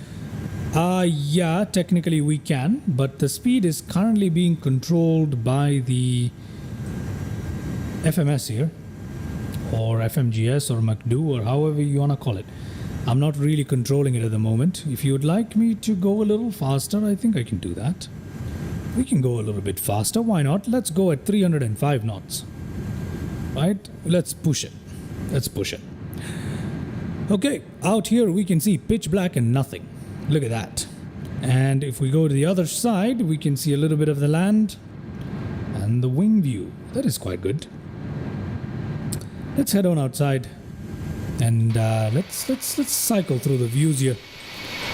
Yeah, technically we can, but the speed is currently being controlled by the FMS here, or FMGS or McDo, or however you want to call it. I'm not really controlling it at the moment. If you would like me to go a little faster, I think I can do that. We can go a little bit faster, why not? Let's go at 305 knots. Right? Let's push it. Let's push it. Okay, out here we can see pitch black and nothing. Look at that. And if we go to the other side, we can see a little bit of the land and the wing view. That is quite good. Let's head on outside and let's cycle through the views here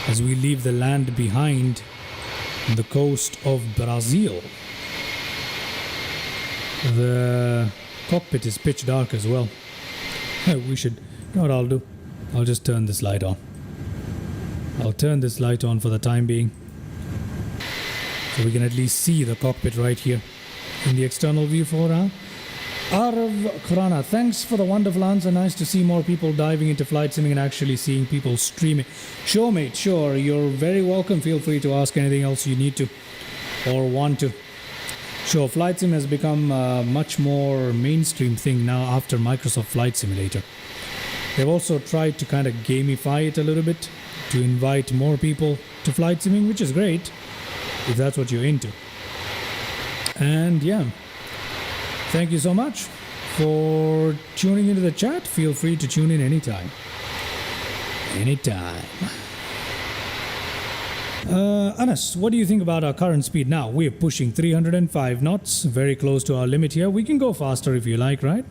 as we leave the land behind on the coast of Brazil. The cockpit is pitch dark as well. We should, you know what I'll do? I'll just turn this light on. I'll turn this light on for the time being, so we can at least see the cockpit right here in the external view for now. Arav Khurana, thanks for the wonderful answer. Nice to see more people diving into flight simming and actually seeing people streaming. Sure, mate, sure. You're very welcome. Feel free to ask anything else you need to or want to. Sure, Flight Sim has become a much more mainstream thing now after Microsoft Flight Simulator. They've also tried to kind of gamify it a little bit to invite more people to flight simming, which is great if that's what you're into. And yeah, thank you so much for tuning into the chat. Feel free to tune in anytime. Anytime. Anas, what do you think about our current speed now? We're pushing 305 knots, very close to our limit here. We can go faster if you like, right?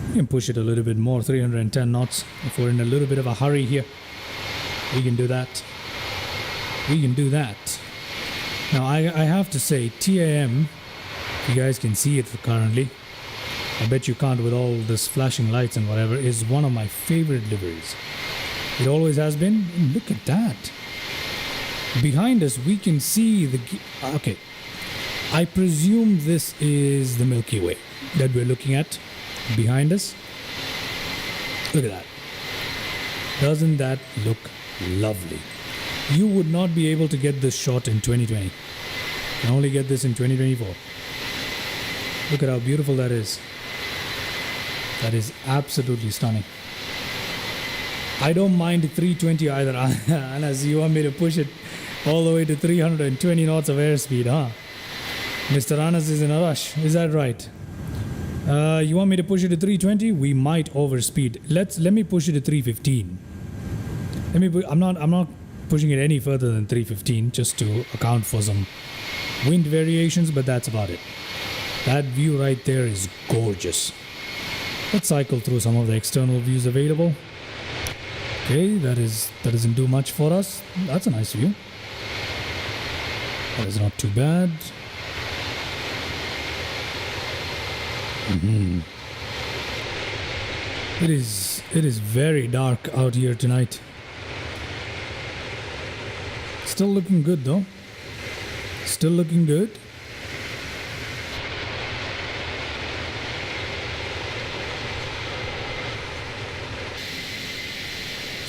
We can push it a little bit more, 310 knots. If we're in a little bit of a hurry here, we can do that. We can do that. Now, I have to say, TAM, you guys can see it currently. I bet you can't with all this flashing lights and whatever, is one of my favorite liveries. It always has been. Look at that. Behind us, we can see the... Okay. I presume this is the Milky Way that we're looking at behind us. Look at that. Doesn't that look lovely? You would not be able to get this shot in 2020. You can only get this in 2024. Look at how beautiful that is. That is absolutely stunning. I don't mind 320 either, unless you want me to push it all the way to 320 knots of airspeed, huh? Mr. Anas is in a rush. Is that right? You want me to push it to 320? We might overspeed. Let me push it to 315. I'm not pushing it any further than 315 just to account for some wind variations, but that's about it. That view right there is gorgeous. Let's cycle through some of the external views available. Okay, that doesn't do much for us. That's a nice view. That is not too bad. It is very dark out here tonight. Still looking good though. Still looking good.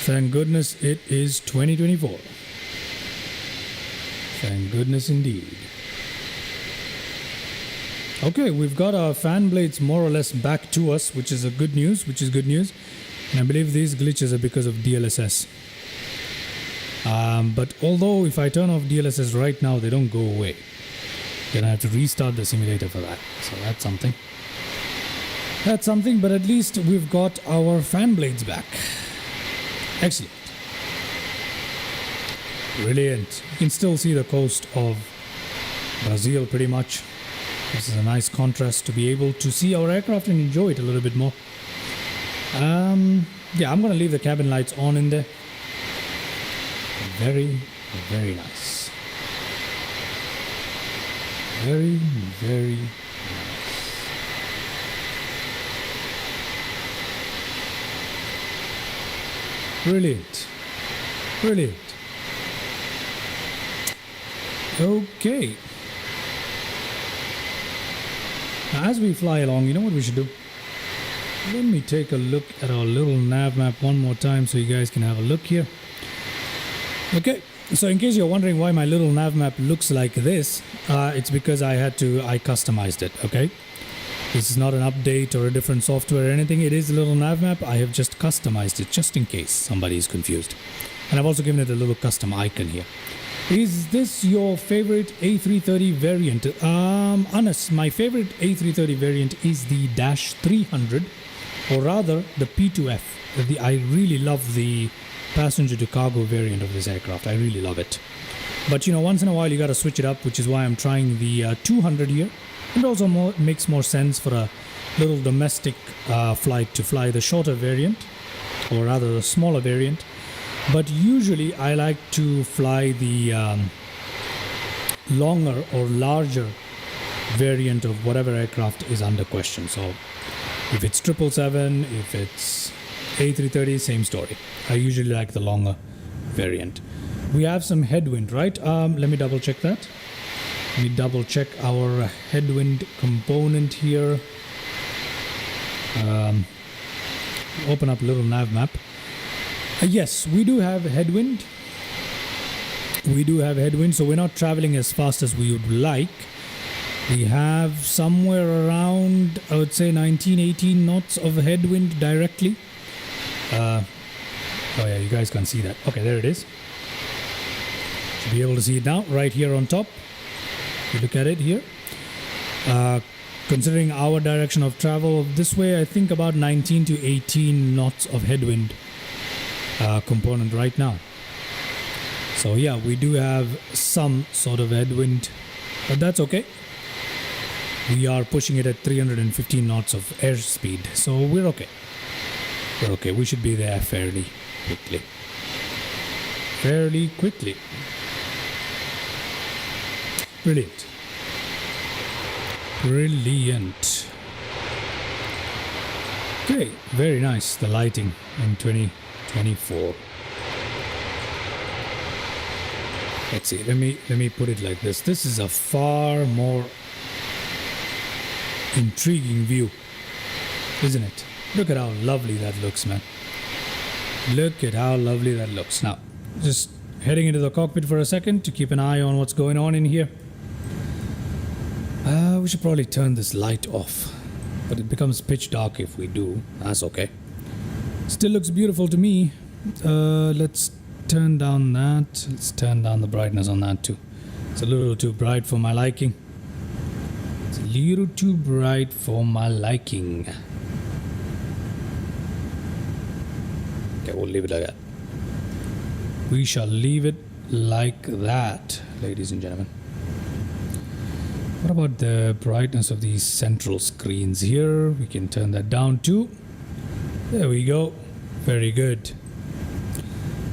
Thank goodness it is 2024. Thank goodness indeed. Okay, we've got our fan blades more or less back to us, which is good news. And I believe these glitches are because of DLSS. But although if I turn off DLSS right now, they don't go away. Then I have to restart the simulator for that. So that's something. That's something, but at least we've got our fan blades back. Excellent. Brilliant. You can still see the coast of Brazil pretty much. This is a nice contrast to be able to see our aircraft and enjoy it a little bit more. Yeah, I'm going to leave the cabin lights on in there. Very, very nice. Very, very nice. Brilliant. Brilliant. Okay. Now, as we fly along, you know what we should do? Let me take a look at our little nav map one more time so you guys can have a look here. Okay, so in case you're wondering why my little nav map looks like this, it's because I customized it, okay? This is not an update or a different software or anything. It is a little nav map. I have just customized it just in case somebody is confused. And I've also given it a little custom icon here. Is this your favorite A330 variant? Honest, my favorite A330 variant is the -300, or rather the P2F. I really love the passenger to cargo variant of this aircraft. I really love it. But you know, once in a while you got to switch it up, which is why I'm trying the 200 here. It also makes more sense for a little domestic flight to fly the shorter variant, or rather the smaller variant. But usually I like to fly the longer or larger variant of whatever aircraft is under question. So if it's 777, if it's A330, same story. I usually like the longer variant. We have some headwind, right? Let me double check that. Let me double check our headwind component here. Open up a little nav map. Yes, we do have headwind. We do have headwind, so we're not traveling as fast as we would like. We have somewhere around, I would say 19-18 knots of headwind directly. Oh yeah, you guys can see that. Okay, there it is. Should be able to see it now, right here on top. If you look at it here. Considering our direction of travel this way, I think about 19 to 18 knots of headwind component right now. So yeah, we do have some sort of headwind, but that's okay. We are pushing it at 315 knots of airspeed, so we're okay. We're okay. We should be there fairly quickly. Fairly quickly. Brilliant. Brilliant. Okay, very nice. The lighting in 2024. Let's see. Let me put it like this. This is a far more intriguing view, isn't it? Look at how lovely that looks, man. Look at how lovely that looks. Now, just heading into the cockpit for a second to keep an eye on what's going on in here. We should probably turn this light off, but it becomes pitch dark if we do. That's okay. Still looks beautiful to me. Let's turn down that. Let's turn down the brightness on that too. It's a little too bright for my liking. It's a little too bright for my liking. Okay, we'll leave it like that. We shall leave it like that, ladies and gentlemen. What about the brightness of these central screens here? We can turn that down too. There we go. Very good.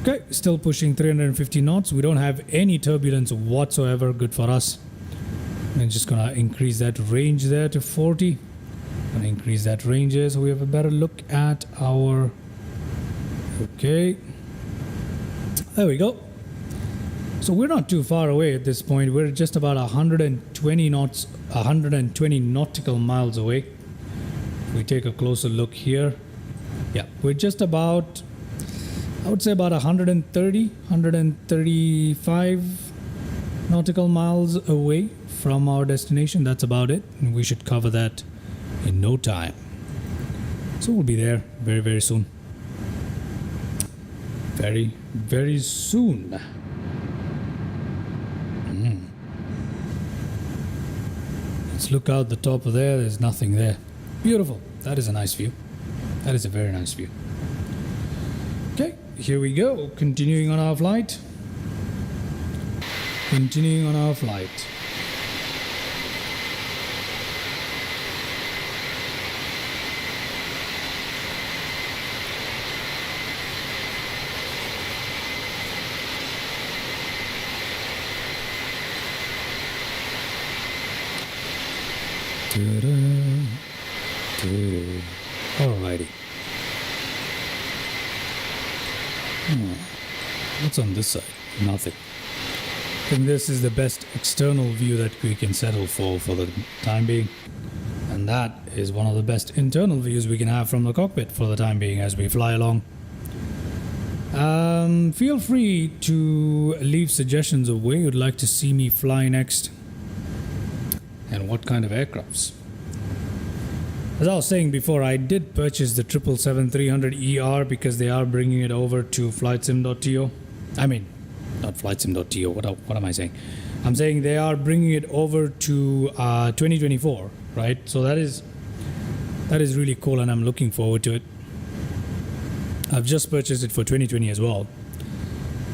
Okay, still pushing 350 knots. We don't have any turbulence whatsoever. Good for us. I'm just gonna increase that range there to 40. Gonna increase that range there so we have a better look at our... Okay. There we go. So we're not too far away at this point. We're just about 120 knots, 120 nautical miles away. If we take a closer look here. Yeah, we're just about, I would say about 135 nautical miles away from our destination. That's about it. And we should cover that in no time. So we'll be there very, very soon. Very, very soon. Let's look out the top of there. There's nothing there. Beautiful. That is a nice view. That is a very nice view. Okay, here we go. Continuing on our flight. Continuing on our flight. Alrighty. What's on this side? Nothing. I think this is the best external view that we can settle for the time being. And that is one of the best internal views we can have from the cockpit for the time being as we fly along. Feel free to leave suggestions of where you'd like to see me fly next. And what kind of aircrafts. As I was saying before, I did purchase the 777-300ER because they are bringing it over to flightsim.to. I mean, not flightsim.to. What am I saying? I'm saying they are bringing it over to 2024, right? So that is really cool, and I'm looking forward to it. I've just purchased it for 2020 as well,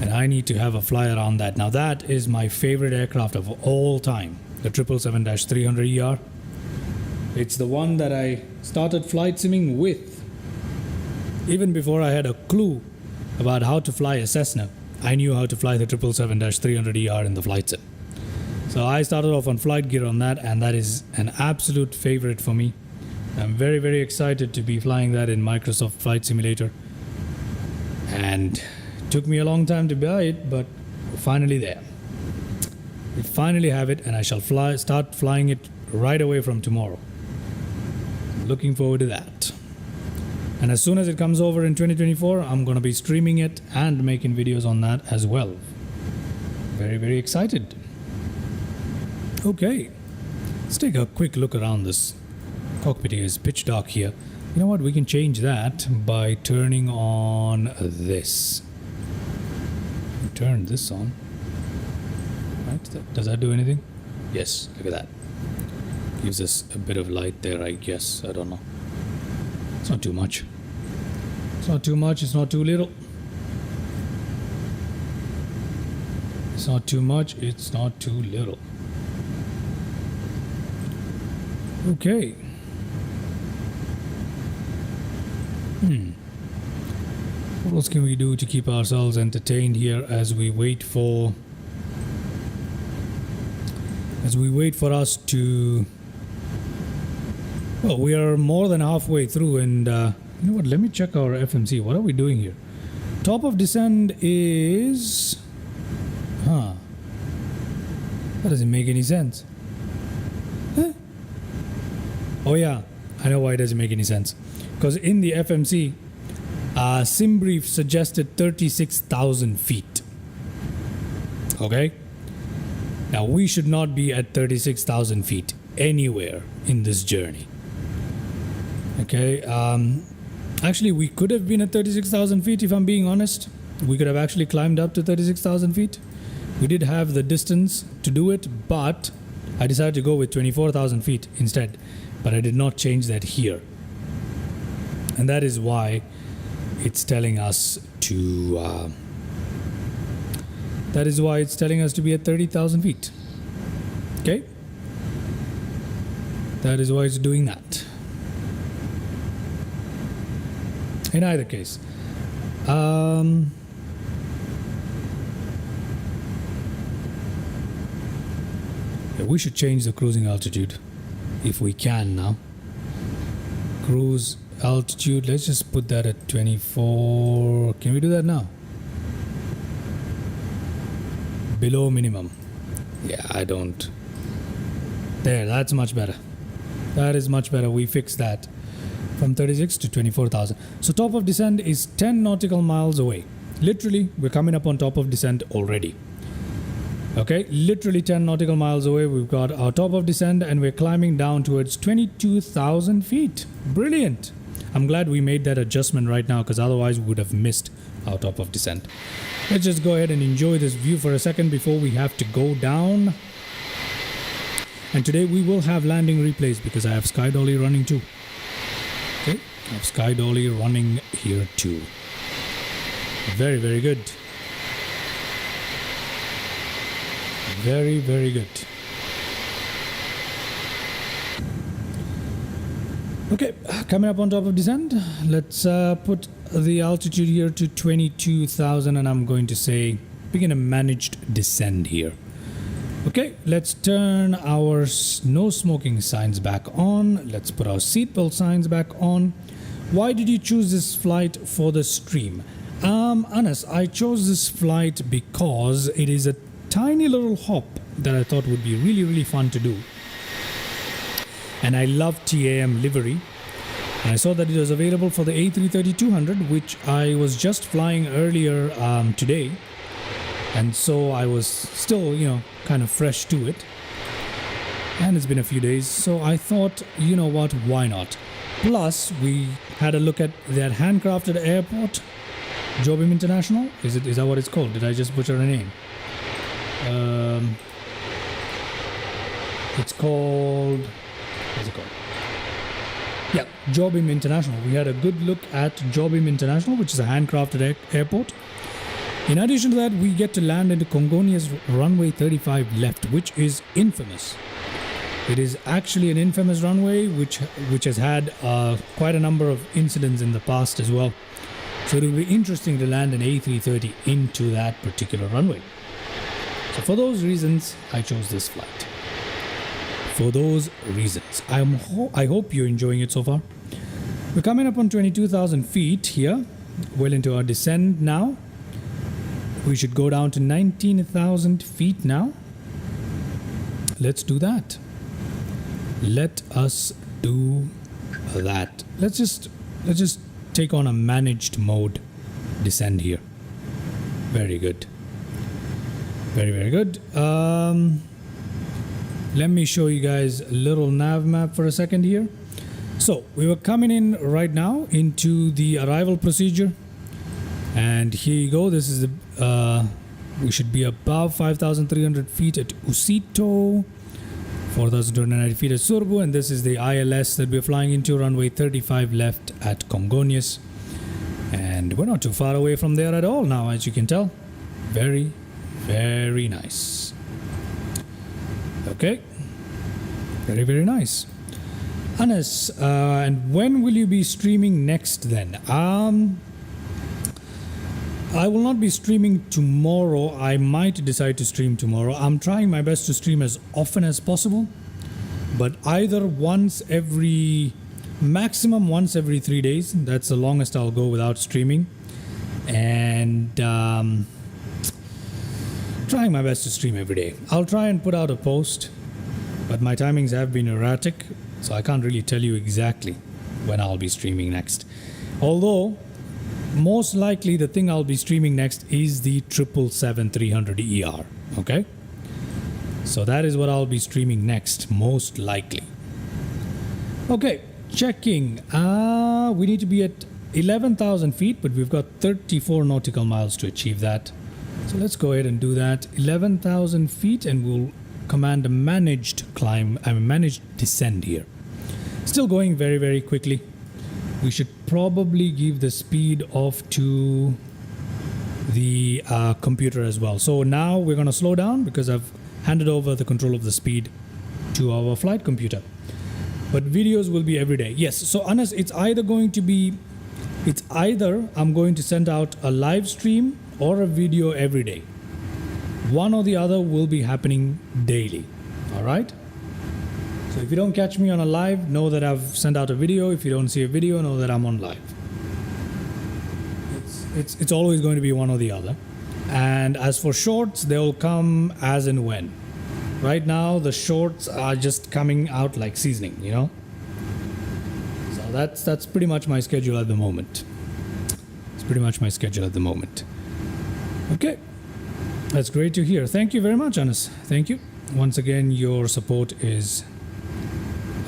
and I need to have a fly around that. Now that is my favorite aircraft of all time, the 777-300ER. It's the one that I started flight simming with. Even before I had a clue about how to fly a Cessna, I knew how to fly the 777-300ER in the flight sim. So I started off on flight gear on that, and that is an absolute favorite for me. I'm very, very excited to be flying that in Microsoft Flight Simulator. And it took me a long time to buy it, but we're finally there. We finally have it, and I shall start flying it right away from tomorrow. Looking forward to that. And as soon as it comes over in 2024, I'm going to be streaming it and making videos on that as well. Very, very excited. Okay, let's take a quick look around this cockpit. Here is pitch dark here. You know what? We can change that by turning on this. Turn this on. Right? Does that do anything? Yes, look at that. Gives us a bit of light there, I guess. I don't know. It's not too much. It's not too much. It's not too little. It's not too much. It's not too little. Okay. What else can we do to keep ourselves entertained here as we wait for us to... Well, we are more than halfway through, and you know what? Let me check our FMC. What are we doing here? Top of descent is... That doesn't make any sense. Huh? Oh yeah, I know why it doesn't make any sense. Because in the FMC, SimBrief suggested 36,000 feet. Okay? Now, we should not be at 36,000 feet anywhere in this journey. Okay, actually we could have been at 36,000 feet if I'm being honest. We could have actually climbed up to 36,000 feet. We did have the distance to do it, but I decided to go with 24,000 feet instead. But I did not change that here. And that is why it's telling us to... that is why it's telling us to be at 30,000 feet. Okay? That is why it's doing that. In either case, yeah, we should change the cruising altitude if we can now. Cruise altitude, let's just put that at 24. Can we do that now? Below minimum. Yeah, I don't. There, that's much better. That is much better. We fixed that from 36 to 24,000. So top of descent is 10 nautical miles away. Literally, we're coming up on top of descent already. Okay, literally 10 nautical miles away. We've got our top of descent and we're climbing down towards 22,000 feet. Brilliant. I'm glad we made that adjustment right now, because otherwise we would have missed our top of descent. Let's just go ahead and enjoy this view for a second before we have to go down. And today we will have landing replays because I have Sky Dolly running too. Okay, I have Sky Dolly running here too. Very, very good. Very, very good. Okay, coming up on top of descent, let's put the altitude here to 22,000 and I'm going to say begin a managed descent here. Okay, let's turn our no smoking signs back on. Let's put our seatbelt signs back on. Why did you choose this flight for the stream? Anas, I chose this flight because it is a tiny little hop that I thought would be really, really fun to do. And I love TAM livery. And I saw that it was available for the A330-200, which I was just flying earlier today. And so I was still, you know, kind of fresh to it. And it's been a few days. So I thought, you know what, why not? Plus, we had a look at that handcrafted airport, Jobim International. Is that what it's called? Did I just butcher a name? It's called, what's it called? Yeah, Jobim International. We had a good look at Jobim International, which is a handcrafted airport. In addition to that, we get to land into Congonia's runway 35 left, which is infamous. It is actually an infamous runway, which has had quite a number of incidents in the past as well. So it will be interesting to land an A330 into that particular runway. So for those reasons, I chose this flight. For those reasons. I hope you're enjoying it so far. We're coming up on 22,000 feet here. Well into our descent now. We should go down to 19,000 feet now. Let's do that. Let us do that. Let's just take on a managed mode descent here. Very good. Very, very good. Let me show you guys a little nav map for a second here. So we were coming in right now into the arrival procedure. And here you go. This is the, we should be above 5,300 feet at Usito, 4,290 feet at Surbu. And this is the ILS that we're flying into, runway 35 left at Congonias. And we're not too far away from there at all now, as you can tell. Very, very nice. Okay, very, very nice. Anas, and when will you be streaming next then? I will not be streaming tomorrow. I might decide to stream tomorrow. I'm trying my best to stream as often as possible, but either maximum once every 3 days. That's the longest I'll go without streaming. And trying my best to stream every day. I'll try and put out a post, but my timings have been erratic, so I can't really tell you exactly when I'll be streaming next. Although, most likely the thing I'll be streaming next is the 777-300ER, okay? So that is what I'll be streaming next, most likely. Okay, checking. We need to be at 11,000 feet, but we've got 34 nautical miles to achieve that. So let's go ahead and do that. 11,000 feet and we'll command a managed climb, managed descent here. Still going very, very quickly. We should probably give the speed off to the computer as well. So now we're going to slow down because I've handed over the control of the speed to our flight computer. but videos will be every day. Yes, so Anas, it's either I'm going to send out a live stream or a video every day. One or the other will be happening daily. All right? So if you don't catch me on a live, know that I've sent out a video. If you don't see a video, know that I'm on live. It's always going to be one or the other. And as for shorts, they'll come as and when. Right now, the shorts are just coming out like seasoning, you know? So that's pretty much my schedule at the moment. It's pretty much my schedule at the moment. Okay. That's great to hear. Thank you very much, Anas. Thank you. Once again, your support is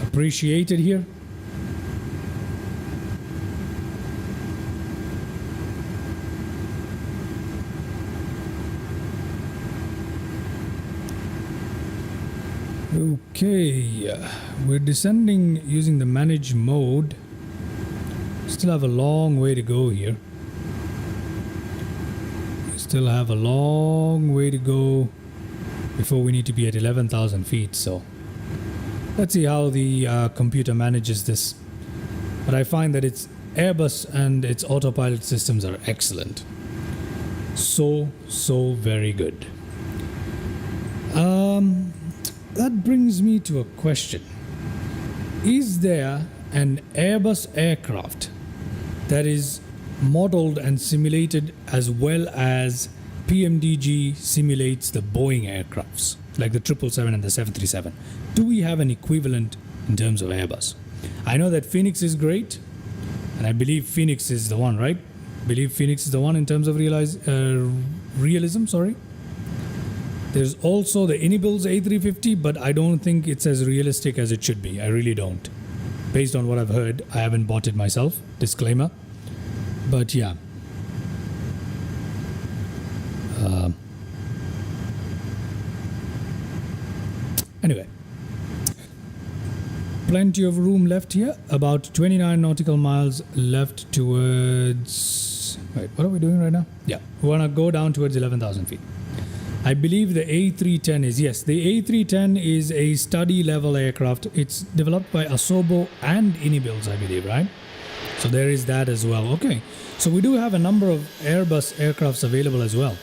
appreciated here. Okay, we're descending using the manage mode. Still have a long way to go here. Still have a long way to go before we need to be at 11,000 feet. So let's see how the computer manages this. But I find that its Airbus and its autopilot systems are excellent. So very good. That brings me to a question. Is there an Airbus aircraft that is modeled and simulated as well as PMDG simulates the Boeing aircrafts, like the 777 and the 737? Do we have an equivalent in terms of Airbus? I know that Phoenix is great, and I believe Phoenix is the one, right? Believe Phoenix is the one in terms of realism, sorry. There's also the Inibuilds A350, but I don't think it's as realistic as it should be. I really don't. Based on what I've heard, I haven't bought it myself. Disclaimer. But yeah. Anyway. Plenty of room left here. About 29 nautical miles left towards... Wait, what are we doing right now? Yeah, we want to go down towards 11,000 feet. I believe the A310 is, yes, the A310 is a study level aircraft. It's developed by Asobo and Inibuilds, I believe, right? So there is that as well. Okay, so we do have a number of Airbus aircrafts available as well.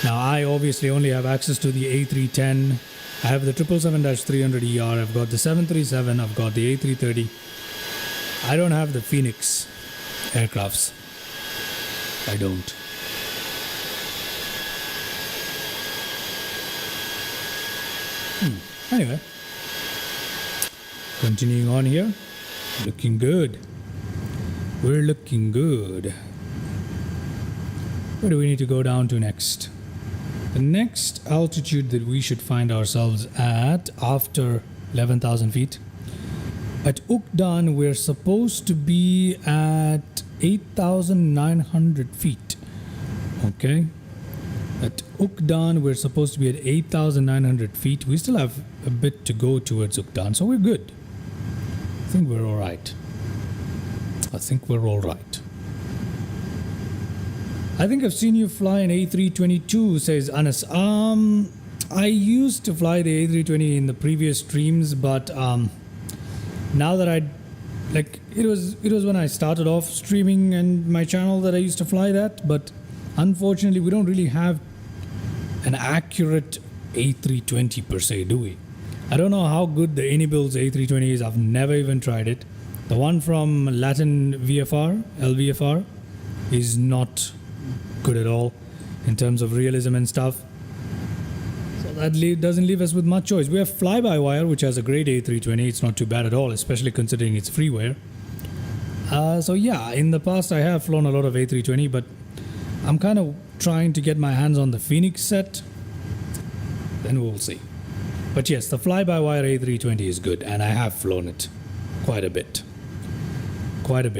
Now, I obviously only have access to the A310. I have the 777-300ER. I've got the 737. I've got the A330. I don't have the Phoenix aircrafts. I don't. Anyway, continuing on here, looking good. We're looking good. Where do we need to go down to next? The next altitude that we should find ourselves at after 11,000 feet. At Ukdan, we're supposed to be at 8,900 feet. Okay. At Ukdan, we're supposed to be at 8,900 feet. We still have a bit to go towards Ukdan, so we're good. I think we're all right. I think I've seen you fly an A322, says Anas. I used to fly the A320 in the previous streams, but now that it was when I started off streaming and my channel that I used to fly that, but unfortunately, we don't really have an accurate A320 per se, do we? I don't know how good the Inibuilds A320 is. I've never even tried it. The one from Latin VFR, LVFR, is not good at all in terms of realism and stuff. So that doesn't leave us with much choice. We have Fly-by-Wire, which has a great A320. It's not too bad at all, especially considering it's freeware. So yeah, in the past I have flown a lot of A320, but I'm kind of trying to get my hands on the Phoenix set. Then we'll see. But yes, the fly-by-wire A320 is good, and I have flown it quite a bit.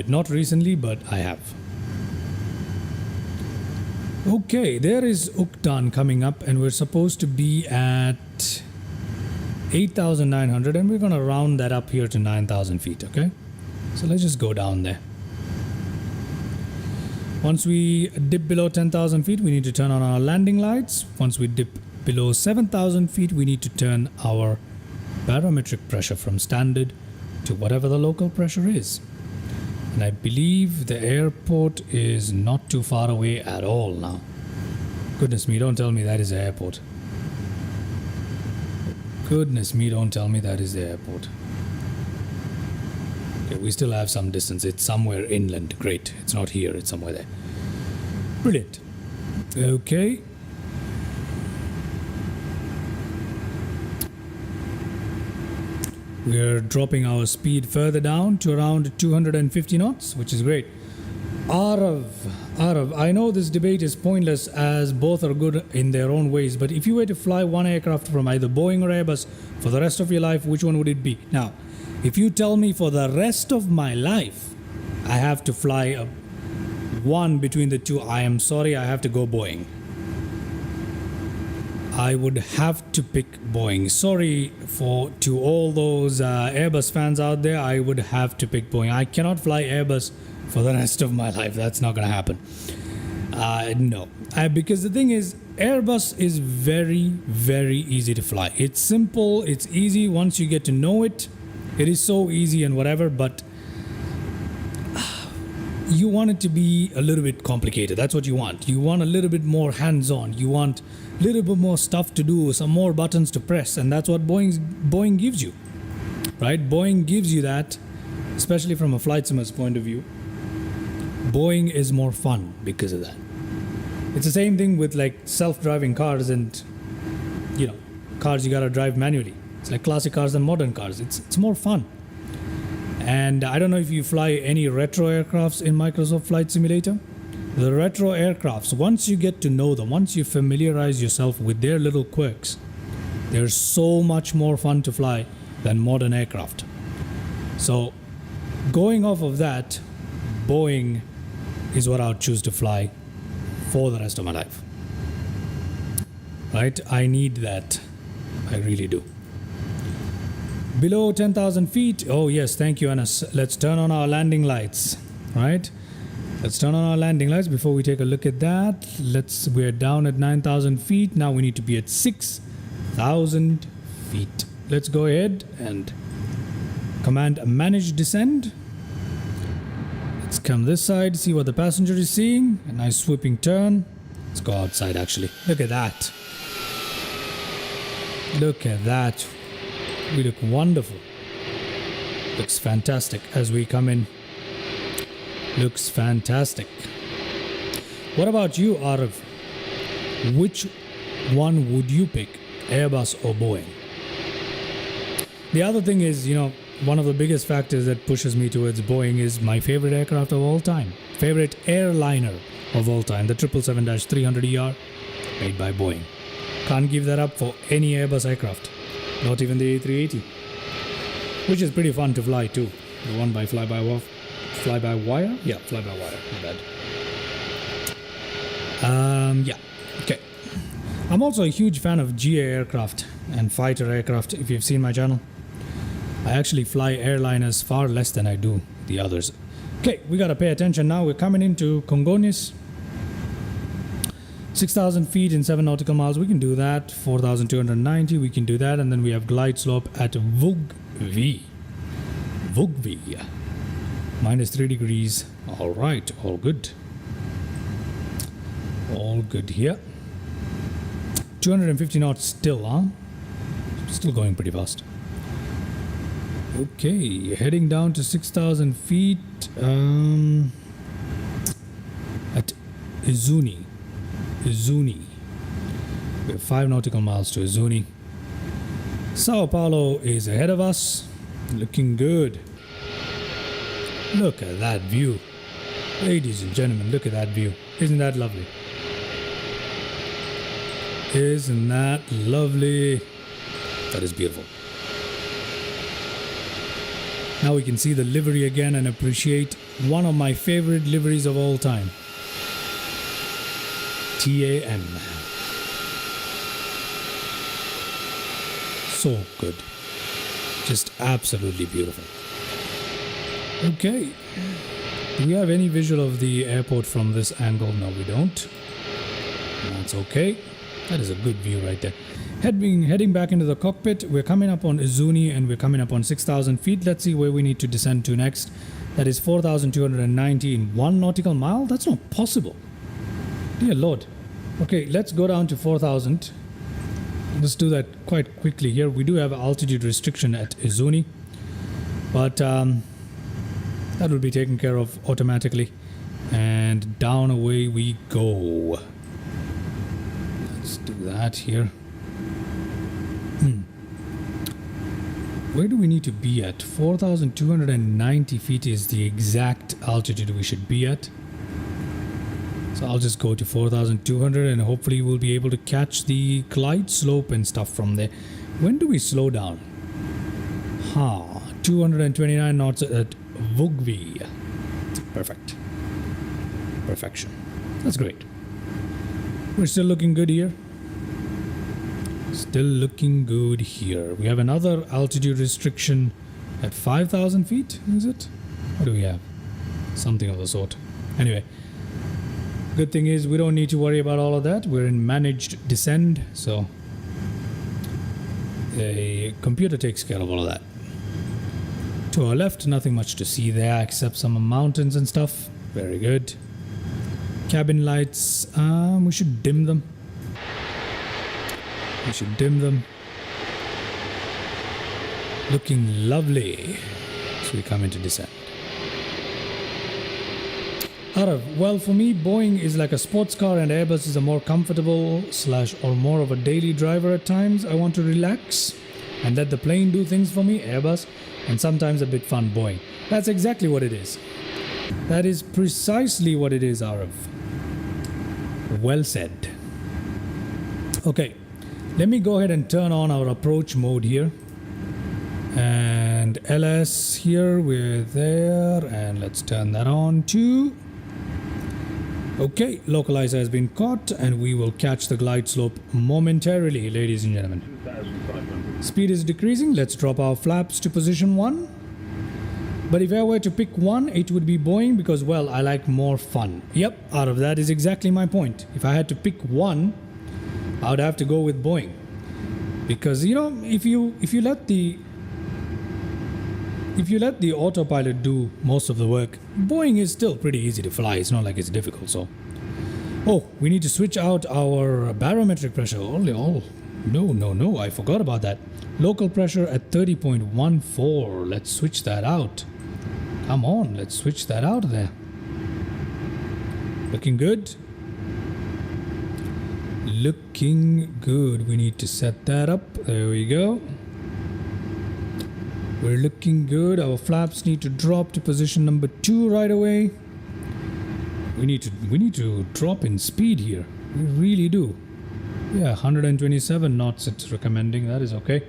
Not recently, but I have. Okay, there is Ukdan coming up, and we're supposed to be at 8,900, and we're going to round that up here to 9,000 feet, okay? So let's just go down there. Once we dip below 10,000 feet, we need to turn on our landing lights. Once we dip below 7,000 feet, we need to turn our barometric pressure from standard to whatever the local pressure is. And I believe the airport is not too far away at all now. Goodness me, don't tell me that is the airport. Goodness me, don't tell me that is the airport. Okay, we still have some distance. It's somewhere inland. Great. It's not here. It's somewhere there. Brilliant. Okay. We're dropping our speed further down to around 250 knots, which is great. Arav, I know this debate is pointless as both are good in their own ways, but if you were to fly one aircraft from either Boeing or Airbus for the rest of your life, which one would it be? Now, if you tell me for the rest of my life, I have to fly one between the two, I am sorry, I have to go Boeing. I would have to pick Boeing. Sorry to all those Airbus fans out there, I would have to pick Boeing. I cannot fly Airbus for the rest of my life. That's not going to happen. No. Because the thing is, Airbus is very, very easy to fly. It's simple, it's easy once you get to know it. It is so easy and whatever, but you want it to be a little bit complicated. That's what you want. You want a little bit more hands-on. You want a little bit more stuff to do, some more buttons to press, and that's what Boeing gives you, right? Boeing gives you that, especially from a flight simmer's point of view. Boeing is more fun because of that. It's the same thing with like self-driving cars and, you know, cars you gotta drive manually. It's like classic cars and modern cars. It's more fun. And I don't know if you fly any retro aircrafts in Microsoft Flight Simulator. The retro aircrafts, once you get to know them, once you familiarize yourself with their little quirks, they're so much more fun to fly than modern aircraft. So going off of that, Boeing is what I would choose to fly for the rest of my life. Right? I need that. I really do. Below 10,000 feet. Oh yes, thank you, Anas. Let's turn on our landing lights. Right? Let's turn on our landing lights before we take a look at that. We're down at 9,000 feet. Now we need to be at 6,000 feet. Let's go ahead and command manage descend. Let's come this side, see what the passenger is seeing. A nice sweeping turn. Let's go outside actually. Look at that. Look at that. We look wonderful. Looks fantastic as we come in. Looks fantastic. What about you, Arav? Which one would you pick? Airbus or Boeing? The other thing is, you know, one of the biggest factors that pushes me towards Boeing is my favorite aircraft of all time. Favorite airliner of all time. The 777-300ER made by Boeing. Can't give that up for any Airbus aircraft. Not even the A380. Which is pretty fun to fly too. The one by fly-by-wire? Yeah, fly-by-wire. My bad. Yeah. Okay. I'm also a huge fan of GA aircraft and fighter aircraft. If you've seen my channel, I actually fly airliners far less than I do the others. Okay, we gotta pay attention now. We're coming into Congonhas. 6,000 feet in 7 nautical miles. We can do that. 4,290. We can do that. And then we have glide slope at Vugvi. Minus 3 degrees. All right. All good. All good here. 250 knots still, huh? Still going pretty fast. Okay, heading down to 6,000 feet at Izuni. We have 5 nautical miles to Izuni. Sao Paulo is ahead of us. Looking good. Look at that view. Ladies and gentlemen, look at that view. Isn't that lovely? Isn't that lovely? That is beautiful. Now we can see the livery again and appreciate one of my favorite liveries of all time. TAM. So good. Just absolutely beautiful. Okay. Do we have any visual of the airport from this angle? No, we don't. That's okay. That is a good view right there. Heading back into the cockpit. We're coming up on Izuni and we're coming up on 6,000 feet. Let's see where we need to descend to next. That is 4,290 in 1 nautical mile. That's not possible. Dear Lord. Okay, let's go down to 4,000. Let's do that quite quickly here. We do have altitude restriction at Izuni, but that will be taken care of automatically. And down away we go. Let's do that here. Where do we need to be at? 4,290 feet is the exact altitude we should be at. So I'll just go to 4,200 and hopefully we'll be able to catch the glide slope and stuff from there. When do we slow down? 229 knots at Vugvi. Perfect. Perfection. That's great. We're still looking good here. Still looking good here. We have another altitude restriction at 5,000 feet, is it? What do we have? Something of the sort. Anyway, good thing is we don't need to worry about all of that. We're in managed descend, so the computer takes care of all of that. To our left, nothing much to see there except some mountains and stuff. Very good. Cabin lights, we should dim them. We should dim them. Looking lovely. So we come into descent. Well, for me, Boeing is like a sports car and Airbus is a more comfortable / or more of a daily driver at times. I want to relax and let the plane do things for me, Airbus, and sometimes a bit fun, Boeing. That's exactly what it is. That is precisely what it is, Arav. Well said. Okay. Let me go ahead and turn on our approach mode here. And LS here, we're there. And let's turn that on too. Okay, localizer has been caught and we will catch the glide slope momentarily, ladies and gentlemen. Speed is decreasing. Let's drop our flaps to position 1. But if I were to pick one, it would be Boeing because, well, I like more fun. Yep, out of that is exactly my point. If I had to pick one, I would have to go with Boeing, because you know, if you let the autopilot do most of the work, Boeing is still pretty easy to fly. It's not like it's difficult. So, oh, we need to switch out our barometric pressure. No, I forgot about that. Local pressure at 30.14. Let's switch that out. Come on, let's switch that out there. Looking good. Looking good. We need to set that up. There we go. We're looking good. Our flaps need to drop to position number 2 right away. We need to drop in speed here. We really do. Yeah, 127 knots it's recommending. That is okay.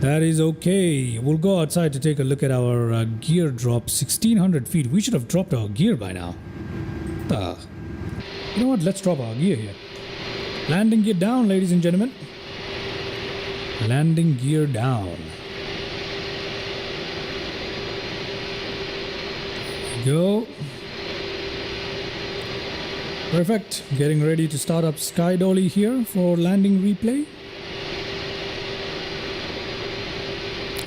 That is okay. We'll go outside to take a look at our gear drop. 1,600 feet. We should have dropped our gear by now. You know what? Let's drop our gear here. Landing gear down, ladies and gentlemen. Landing gear down. Go. Perfect. Getting ready to start up Sky Dolly here for landing replay.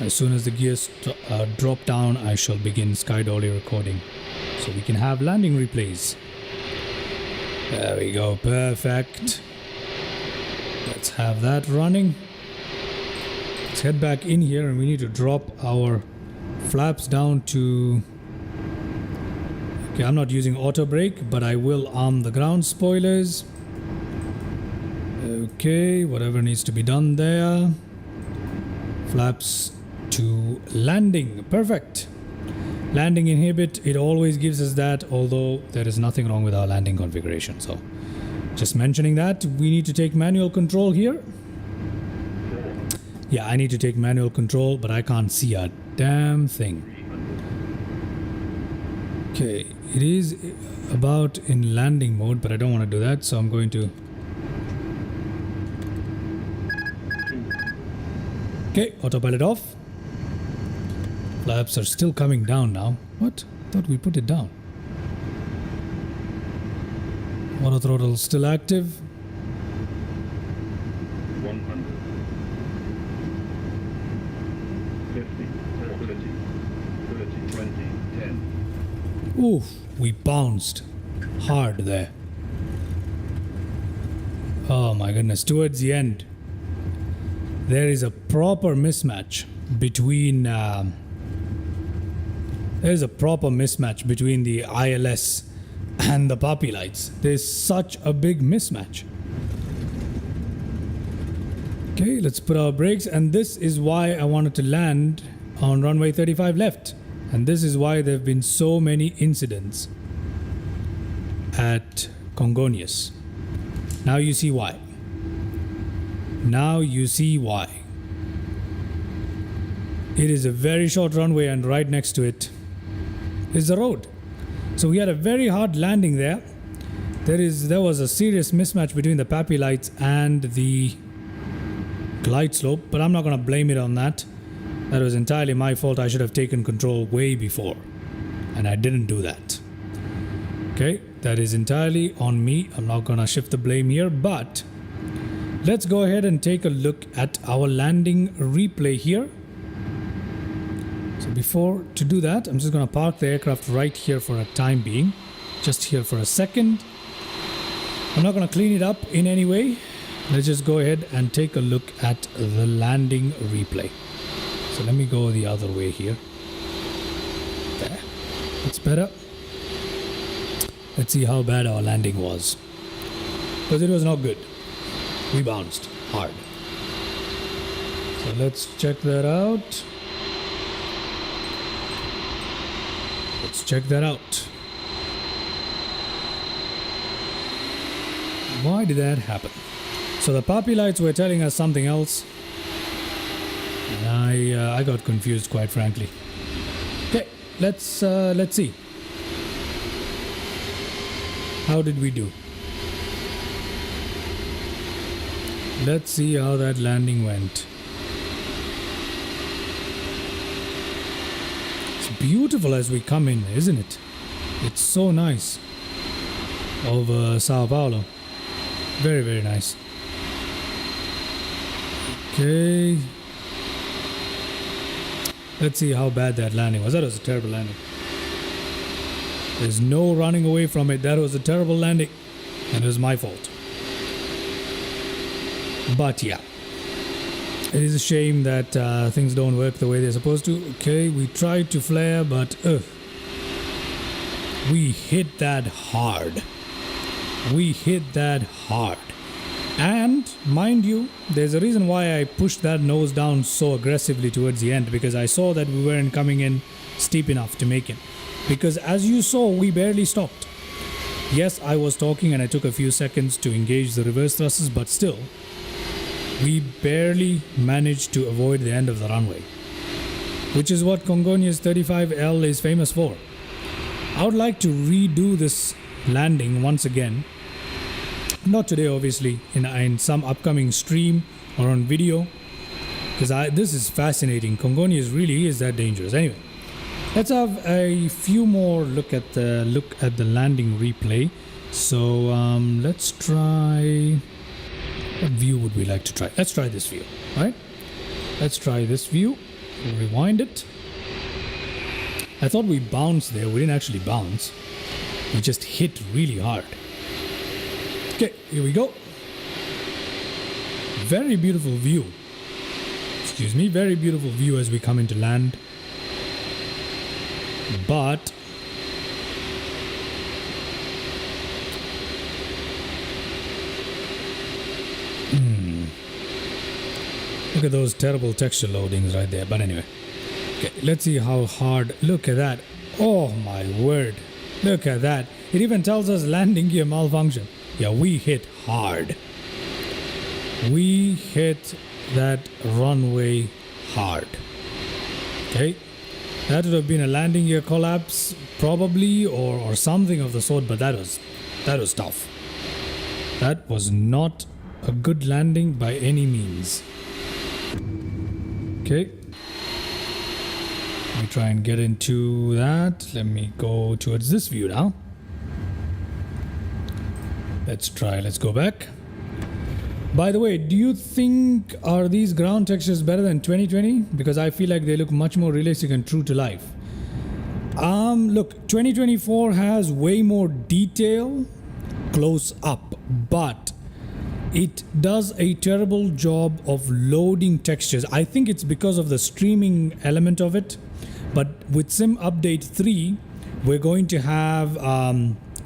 As soon as the gears drop down, I shall begin Sky Dolly recording, so we can have landing replays. There we go. Perfect. Let's have that running. Let's head back in here and we need to drop our flaps down to... Okay, I'm not using auto brake, but I will arm the ground spoilers. Okay, whatever needs to be done there. Flaps to landing. Perfect. Landing inhibit, it always gives us that, although there is nothing wrong with our landing configuration. So just mentioning that, we need to take manual control here. Yeah, I need to take manual control, but I can't see a damn thing. Okay, it is about in landing mode, but I don't want to do that, so I'm going to... Okay, autopilot off. Flaps are still coming down now. What? I thought we put it down. Auto throttle still active. Oof, we bounced hard there. Oh my goodness, towards the end, there is a proper mismatch between the ILS and the puppy lights. There's such a big mismatch. Okay, let's put our brakes, and this is why I wanted to land on runway 35 left, and this is why there have been so many incidents at Congonhas. Now you see why. Now you see why. It is a very short runway, and right next to it is the road. So we had a very hard landing there. There was a serious mismatch between the puppy lights and the glide slope, but I'm not going to blame it on that. That was entirely my fault. I should have taken control way before, and I didn't do that. Okay, that is entirely on me. I'm not going to shift the blame here, but let's go ahead and take a look at our landing replay here. So before to do that, I'm just going to park the aircraft right here for a time being, just here for a second. I'm not going to clean it up in any way. Let's just go ahead and take a look at the landing replay. So let me go the other way here. There, that's better. Let's see how bad our landing was, because it was not good. We bounced hard. So let's check that out. Let's check that out. Why did that happen? So the puppy lights were telling us something else, and I got confused, quite frankly. Okay, let's see. How did we do? Let's see how that landing went. It's beautiful as we come in, isn't it? It's so nice. Over Sao Paulo. Very, very nice. Okay. Let's see how bad that landing was. That was a terrible landing. There's no running away from it. That was a terrible landing, and it was my fault. But yeah, it is a shame that things don't work the way they're supposed to. Okay, we tried to flare, but we hit that hard. We hit that hard. And mind you, there's a reason why I pushed that nose down so aggressively towards the end, because I saw that we weren't coming in steep enough to make it. Because as you saw, we barely stopped. Yes, I was talking and I took a few seconds to engage the reverse thrusters, but still, we barely managed to avoid the end of the runway, which is what Congonhas 35L is famous for. I would like to redo this landing once again. Not today, obviously, in some upcoming stream or on video, because this is fascinating. Congonhas really is that dangerous. Anyway, let's have a few more look at the landing replay. So let's try. What view would we like to try? Let's try this view, right? Let's try this view. We'll rewind it. I thought we bounced there. We didn't actually bounce. We just hit really hard. Okay, here we go. Very beautiful view. Excuse me, very beautiful view as we come into land. But look at those terrible texture loadings right there. But anyway, okay, let's see how hard. Look at that. Oh my word. Look at that. It even tells us landing gear malfunction. Yeah, we hit hard. We hit that runway hard. Okay. That would have been a landing gear collapse probably, or something of the sort, but that was tough. That was not a good landing by any means. Okay. Let me try and get into that. Let me go towards this view now. Let's go back. By the way, do you think are these ground textures better than 2020? Because I feel like they look much more realistic and true to life. Look, 2024 has way more detail close up, but it does a terrible job of loading textures. I think it's because of the streaming element of it, but with Sim Update 3, we're going to have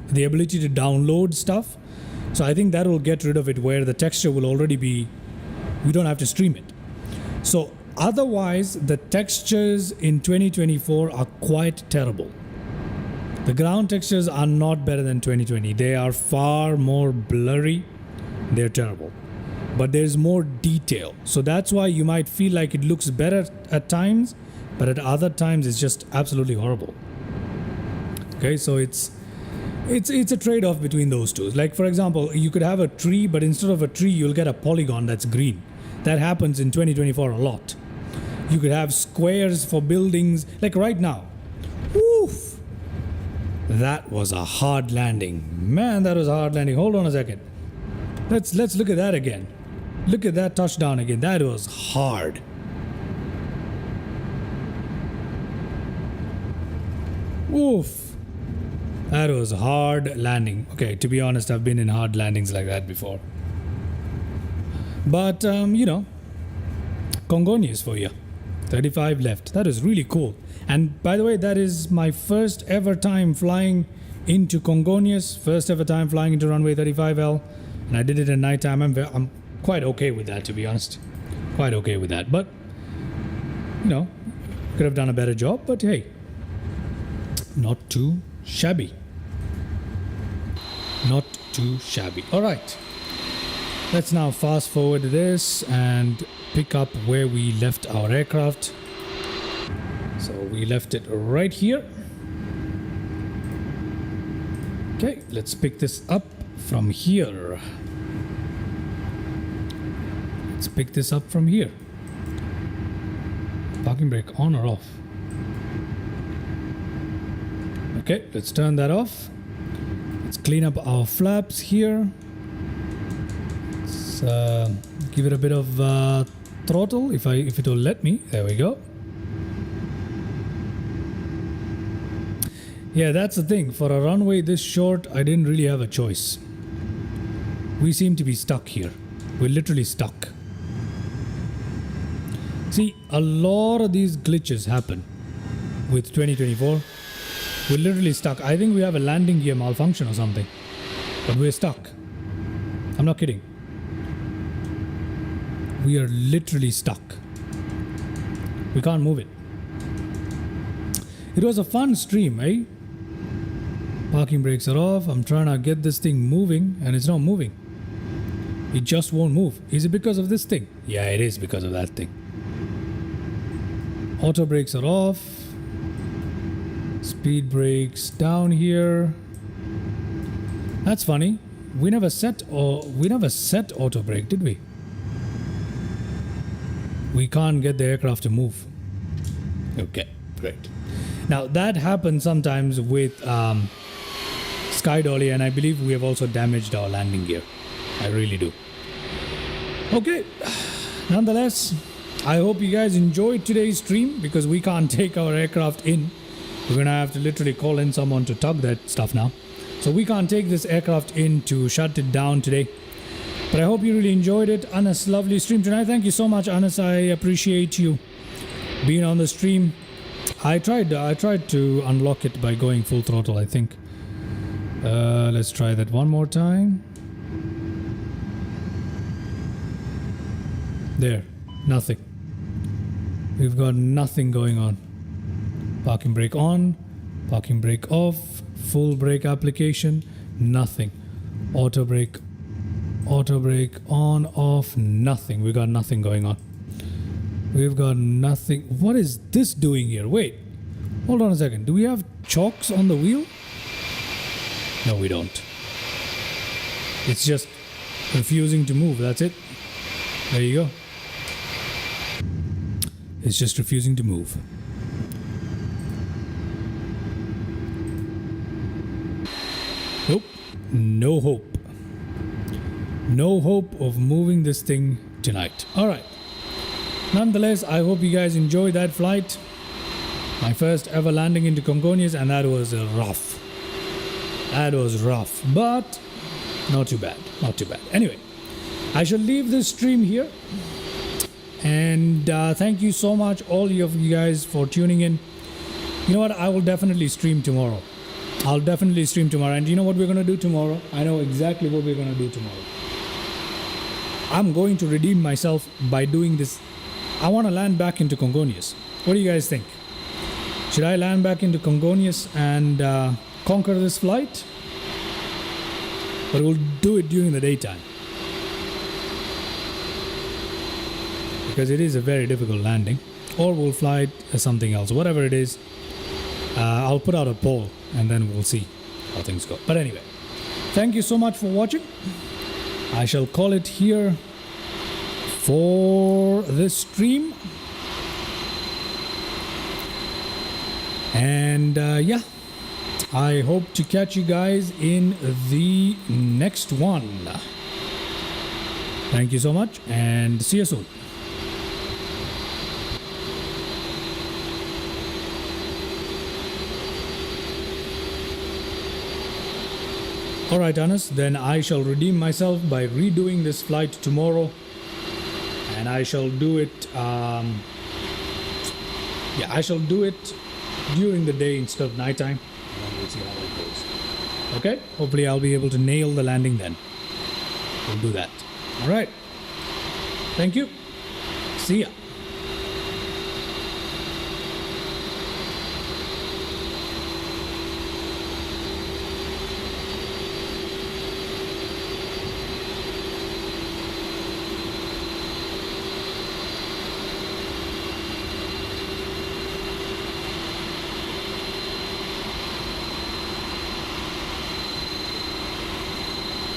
the ability to download stuff. So I think that will get rid of it, where the texture will already be, we don't have to stream it. So otherwise, the textures in 2024 are quite terrible. The ground textures are not better than 2020. They are far more blurry. They're terrible. But there's more detail. So that's why you might feel like it looks better at times, but at other times it's just absolutely horrible. Okay, so it's a trade-off between those two. Like, for example, you could have a tree, but instead of a tree, you'll get a polygon that's green. That happens in 2024 a lot. You could have squares for buildings, like right now. Oof! That was a hard landing. Man, that was a hard landing. Hold on a second. Let's look at that again. Look at that touchdown again. That was hard. Oof. That was hard landing. Okay, to be honest, I've been in hard landings like that before. But, Congonias for you. 35 left. That is really cool. And by the way, that is my first ever time flying into Congonias. First ever time flying into runway 35L. And I did it at night time. I'm quite okay with that, to be honest. Quite okay with that. But, could have done a better job. But hey, not too shabby. Not too shabby. All right. Let's now fast forward this and pick up where we left our aircraft. So we left it right here. Okay, let's pick this up from here. Let's pick this up from here. Parking brake on or off? Okay, let's turn that off. Let's clean up our flaps here. Let's give it a bit of throttle if it will let me. There we go. Yeah, that's the thing. For a runway this short, I didn't really have a choice. We seem to be stuck here. We're literally stuck. See, a lot of these glitches happen with 2024. We're literally stuck. I think we have a landing gear malfunction or something. But we're stuck. I'm not kidding. We are literally stuck. We can't move it. It was a fun stream, eh? Parking brakes are off. I'm trying to get this thing moving and it's not moving. It just won't move. Is it because of this thing? Yeah, it is because of that thing. Auto brakes are off. Speed brakes down here. That's funny. We never set auto brake, did we? We can't get the aircraft to move. Okay, great. Now that happens sometimes with Sky Dolly, and I believe we have also damaged our landing gear. I really do. Okay, nonetheless, I hope you guys enjoyed today's stream, because we can't take our aircraft in. We're gonna have to literally call in someone to tug that stuff now. So we can't take this aircraft in to shut it down today. But I hope you really enjoyed it. Anas, lovely stream tonight. Thank you so much, Anas. I appreciate you being on the stream. I tried to unlock it by going full throttle, I think. Let's try that one more time. There, nothing. We've got nothing going on. Parking brake on, parking brake off, full brake application, nothing. Auto brake on, off, nothing. We got nothing going on. We've got nothing. What is this doing here? Wait, hold on a second. Do we have chocks on the wheel? No, we don't. It's just refusing to move. That's it. There you go. It's just refusing to move. Nope. No hope. No hope of moving this thing tonight. All right. Nonetheless, I hope you guys enjoyed that flight. My first ever landing into Congonhas, and that was rough. That was rough, but not too bad. Not too bad. Anyway, I shall leave this stream here. And thank you so much, all of you guys, for tuning in. You know what? I will definitely stream tomorrow. I'll definitely stream tomorrow. And you know what we're going to do tomorrow? I know exactly what we're going to do tomorrow. I'm going to redeem myself by doing this. I want to land back into Congonhas. What do you guys think? Should I land back into Congonhas and conquer this flight? But we'll do it during the daytime. Because it is a very difficult landing. Or we'll fly it as something else. Whatever it is, I'll put out a poll and then we'll see how things go. But anyway, thank you so much for watching. I shall call it here for this stream. And yeah, I hope to catch you guys in the next one. Thank you so much and see you soon. Alright, Anas, then I shall redeem myself by redoing this flight tomorrow. And I shall do it, I shall do it during the day instead of nighttime. And then we'll see how it goes. Okay? Hopefully I'll be able to nail the landing then. We'll do that. Alright. Thank you. See ya.